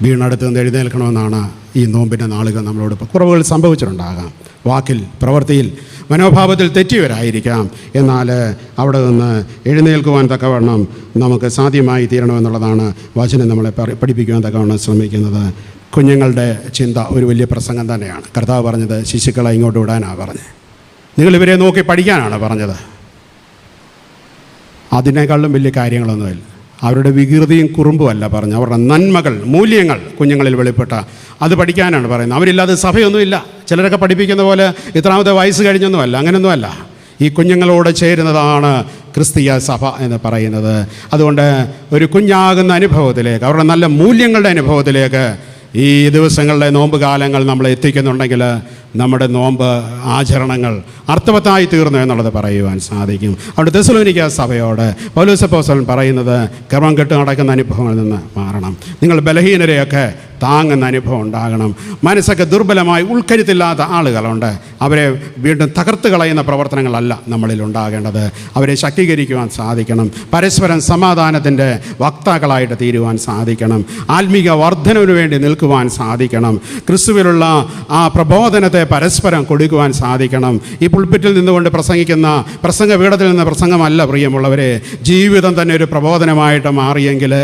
വീണടുത്ത് നിന്ന് എഴുന്നേൽക്കണമെന്നാണ് ഈ നോമ്പിൻ്റെ നാളുകൾ നമ്മളോട്. കുറവുകൾ സംഭവിച്ചിട്ടുണ്ടാകാം, വാക്കിൽ പ്രവൃത്തിയിൽ മനോഭാവത്തിൽ തെറ്റിയവരായിരിക്കാം. എന്നാൽ അവിടെ നിന്ന് എഴുന്നേൽക്കുവാൻ തക്കവണ്ണം നമുക്ക് സാധ്യമായി തീരണമെന്നുള്ളതാണ് വചനം നമ്മളെ പഠിപ്പിക്കുവാൻ തക്കവണ്ണം ശ്രമിക്കുന്നത്. കുഞ്ഞുങ്ങളുടെ ചിന്ത ഒരു വലിയ പ്രസംഗം തന്നെയാണ്. കർത്താവ് പറഞ്ഞത് ശിശുക്കളെ ഇങ്ങോട്ട് വിടാനാണ് പറഞ്ഞത്. നിങ്ങളിവരെ നോക്കി പഠിക്കാനാണ് പറഞ്ഞത്. അതിനേക്കാളും വലിയ കാര്യങ്ങളൊന്നുമില്ല. അവരുടെ വികൃതിയും കുറുമ്പുമല്ല പറഞ്ഞ്, അവരുടെ നന്മകൾ, മൂല്യങ്ങൾ കുഞ്ഞുങ്ങളിൽ വെളിപ്പെട്ട അത് പഠിക്കാനാണ് പറയുന്നത്. അവരില്ലാതെ സഭയൊന്നുമില്ല. ചിലരൊക്കെ പഠിപ്പിക്കുന്ന പോലെ ഇത്രാമത്തെ വയസ്സ് കഴിഞ്ഞൊന്നുമല്ല, അങ്ങനെയൊന്നുമല്ല. ഈ കുഞ്ഞുങ്ങളോട് ചേരുന്നതാണ് ക്രിസ്തീയ സഭ എന്ന് പറയുന്നത്. അതുകൊണ്ട് ഒരു കുഞ്ഞാകുന്ന അനുഭവത്തിലേക്ക്, അവരുടെ നല്ല മൂല്യങ്ങളുടെ അനുഭവത്തിലേക്ക് ഈ ദിവസങ്ങളിലെ നോമ്പ് കാലങ്ങൾ നമ്മൾ എത്തിക്കുന്നുണ്ടെങ്കിൽ നമ്മുടെ നോമ്പ് ആചരണങ്ങൾ അർത്ഥവത്തായി തീർന്നു എന്നുള്ളത് പറയുവാൻ സാധിക്കും. അവിടെ തെസ്സലോനിക്ക സഭയോട് പൗലോസ് അപ്പോസ്തലൻ പറയുന്നത് ക്രമം കെട്ട് നടക്കുന്ന അനുഭവങ്ങളിൽ നിന്ന് മാറണം. നിങ്ങൾ ബലഹീനരെയൊക്കെ താങ്ങുന്ന അനുഭവം ഉണ്ടാകണം. മനസ്സൊക്കെ ദുർബലമായി ഉൾക്കരുത്തില്ലാത്ത ആളുകളുണ്ട്. അവരെ വീണ്ടും തകർത്ത് കളയുന്ന പ്രവർത്തനങ്ങളല്ല നമ്മളിൽ ഉണ്ടാകേണ്ടത്. അവരെ ശക്തീകരിക്കുവാൻ സാധിക്കണം. പരസ്പരം സമാധാനത്തിൻ്റെ വക്താക്കളായിട്ട് തീരുവാൻ സാധിക്കണം. ആത്മീക വർധനവിന് വേണ്ടി നിൽക്കുവാൻ സാധിക്കണം. ക്രിസ്തുവിലുള്ള ആ പ്രബോധനത്തെ പരസ്പരം കൊടുക്കുവാൻ സാധിക്കണം. ഈ പുൾപിറ്റിൽ നിന്നുകൊണ്ട് പ്രസംഗിക്കുന്ന പ്രസംഗപീഠത്തിൽ നിന്ന് പ്രസംഗമല്ല പ്രിയമുള്ളവരെ. ജീവിതം തന്നെ ഒരു പ്രബോധനമായിട്ട് മാറിയെങ്കിൽ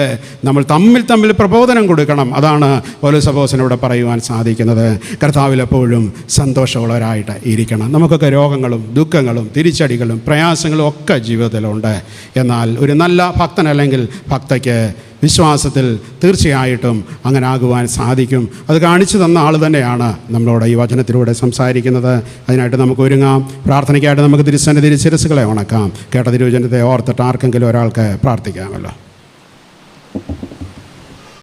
നമ്മൾ തമ്മിൽ പ്രബോധനം കൊടുക്കണം. അതാണ് പൗലോസ് അപ്പോസ്തലനോട് പറയുവാൻ സാധിക്കുന്നത്. കർത്താവിൽ എപ്പോഴും സന്തോഷമുള്ളവരായിട്ട് ഇരിക്കണം. നമുക്കൊക്കെ രോഗങ്ങളും ദുഃഖങ്ങളും തിരിച്ചടികളും പ്രയാസങ്ങളും ഒക്കെ ജീവിതത്തിലുണ്ട്. എന്നാൽ ഒരു നല്ല ഭക്തൻ അല്ലെങ്കിൽ ഭക്തയ്ക്ക് വിശ്വാസത്തിൽ തീർച്ചയായിട്ടും അങ്ങനെ ആകുവാൻ സാധിക്കും. അത് കാണിച്ചു തന്ന ആൾ തന്നെയാണ് നമ്മളോട് ഈ വചനത്തിലൂടെ സംസാരിക്കുന്നത്. അതിനായിട്ട് നമുക്ക് ഒരുങ്ങാം. പ്രാർത്ഥനയ്ക്കായിട്ട് നമുക്ക് തിരുസന്നിധിയിൽ ശിരസ്സുകളെ ഉണക്കാം. കേട്ട തിരുവചനത്തെ ഓർത്തിട്ട് ആർക്കെങ്കിലും ഒരാൾക്ക് പ്രാർത്ഥിക്കാമല്ലോ.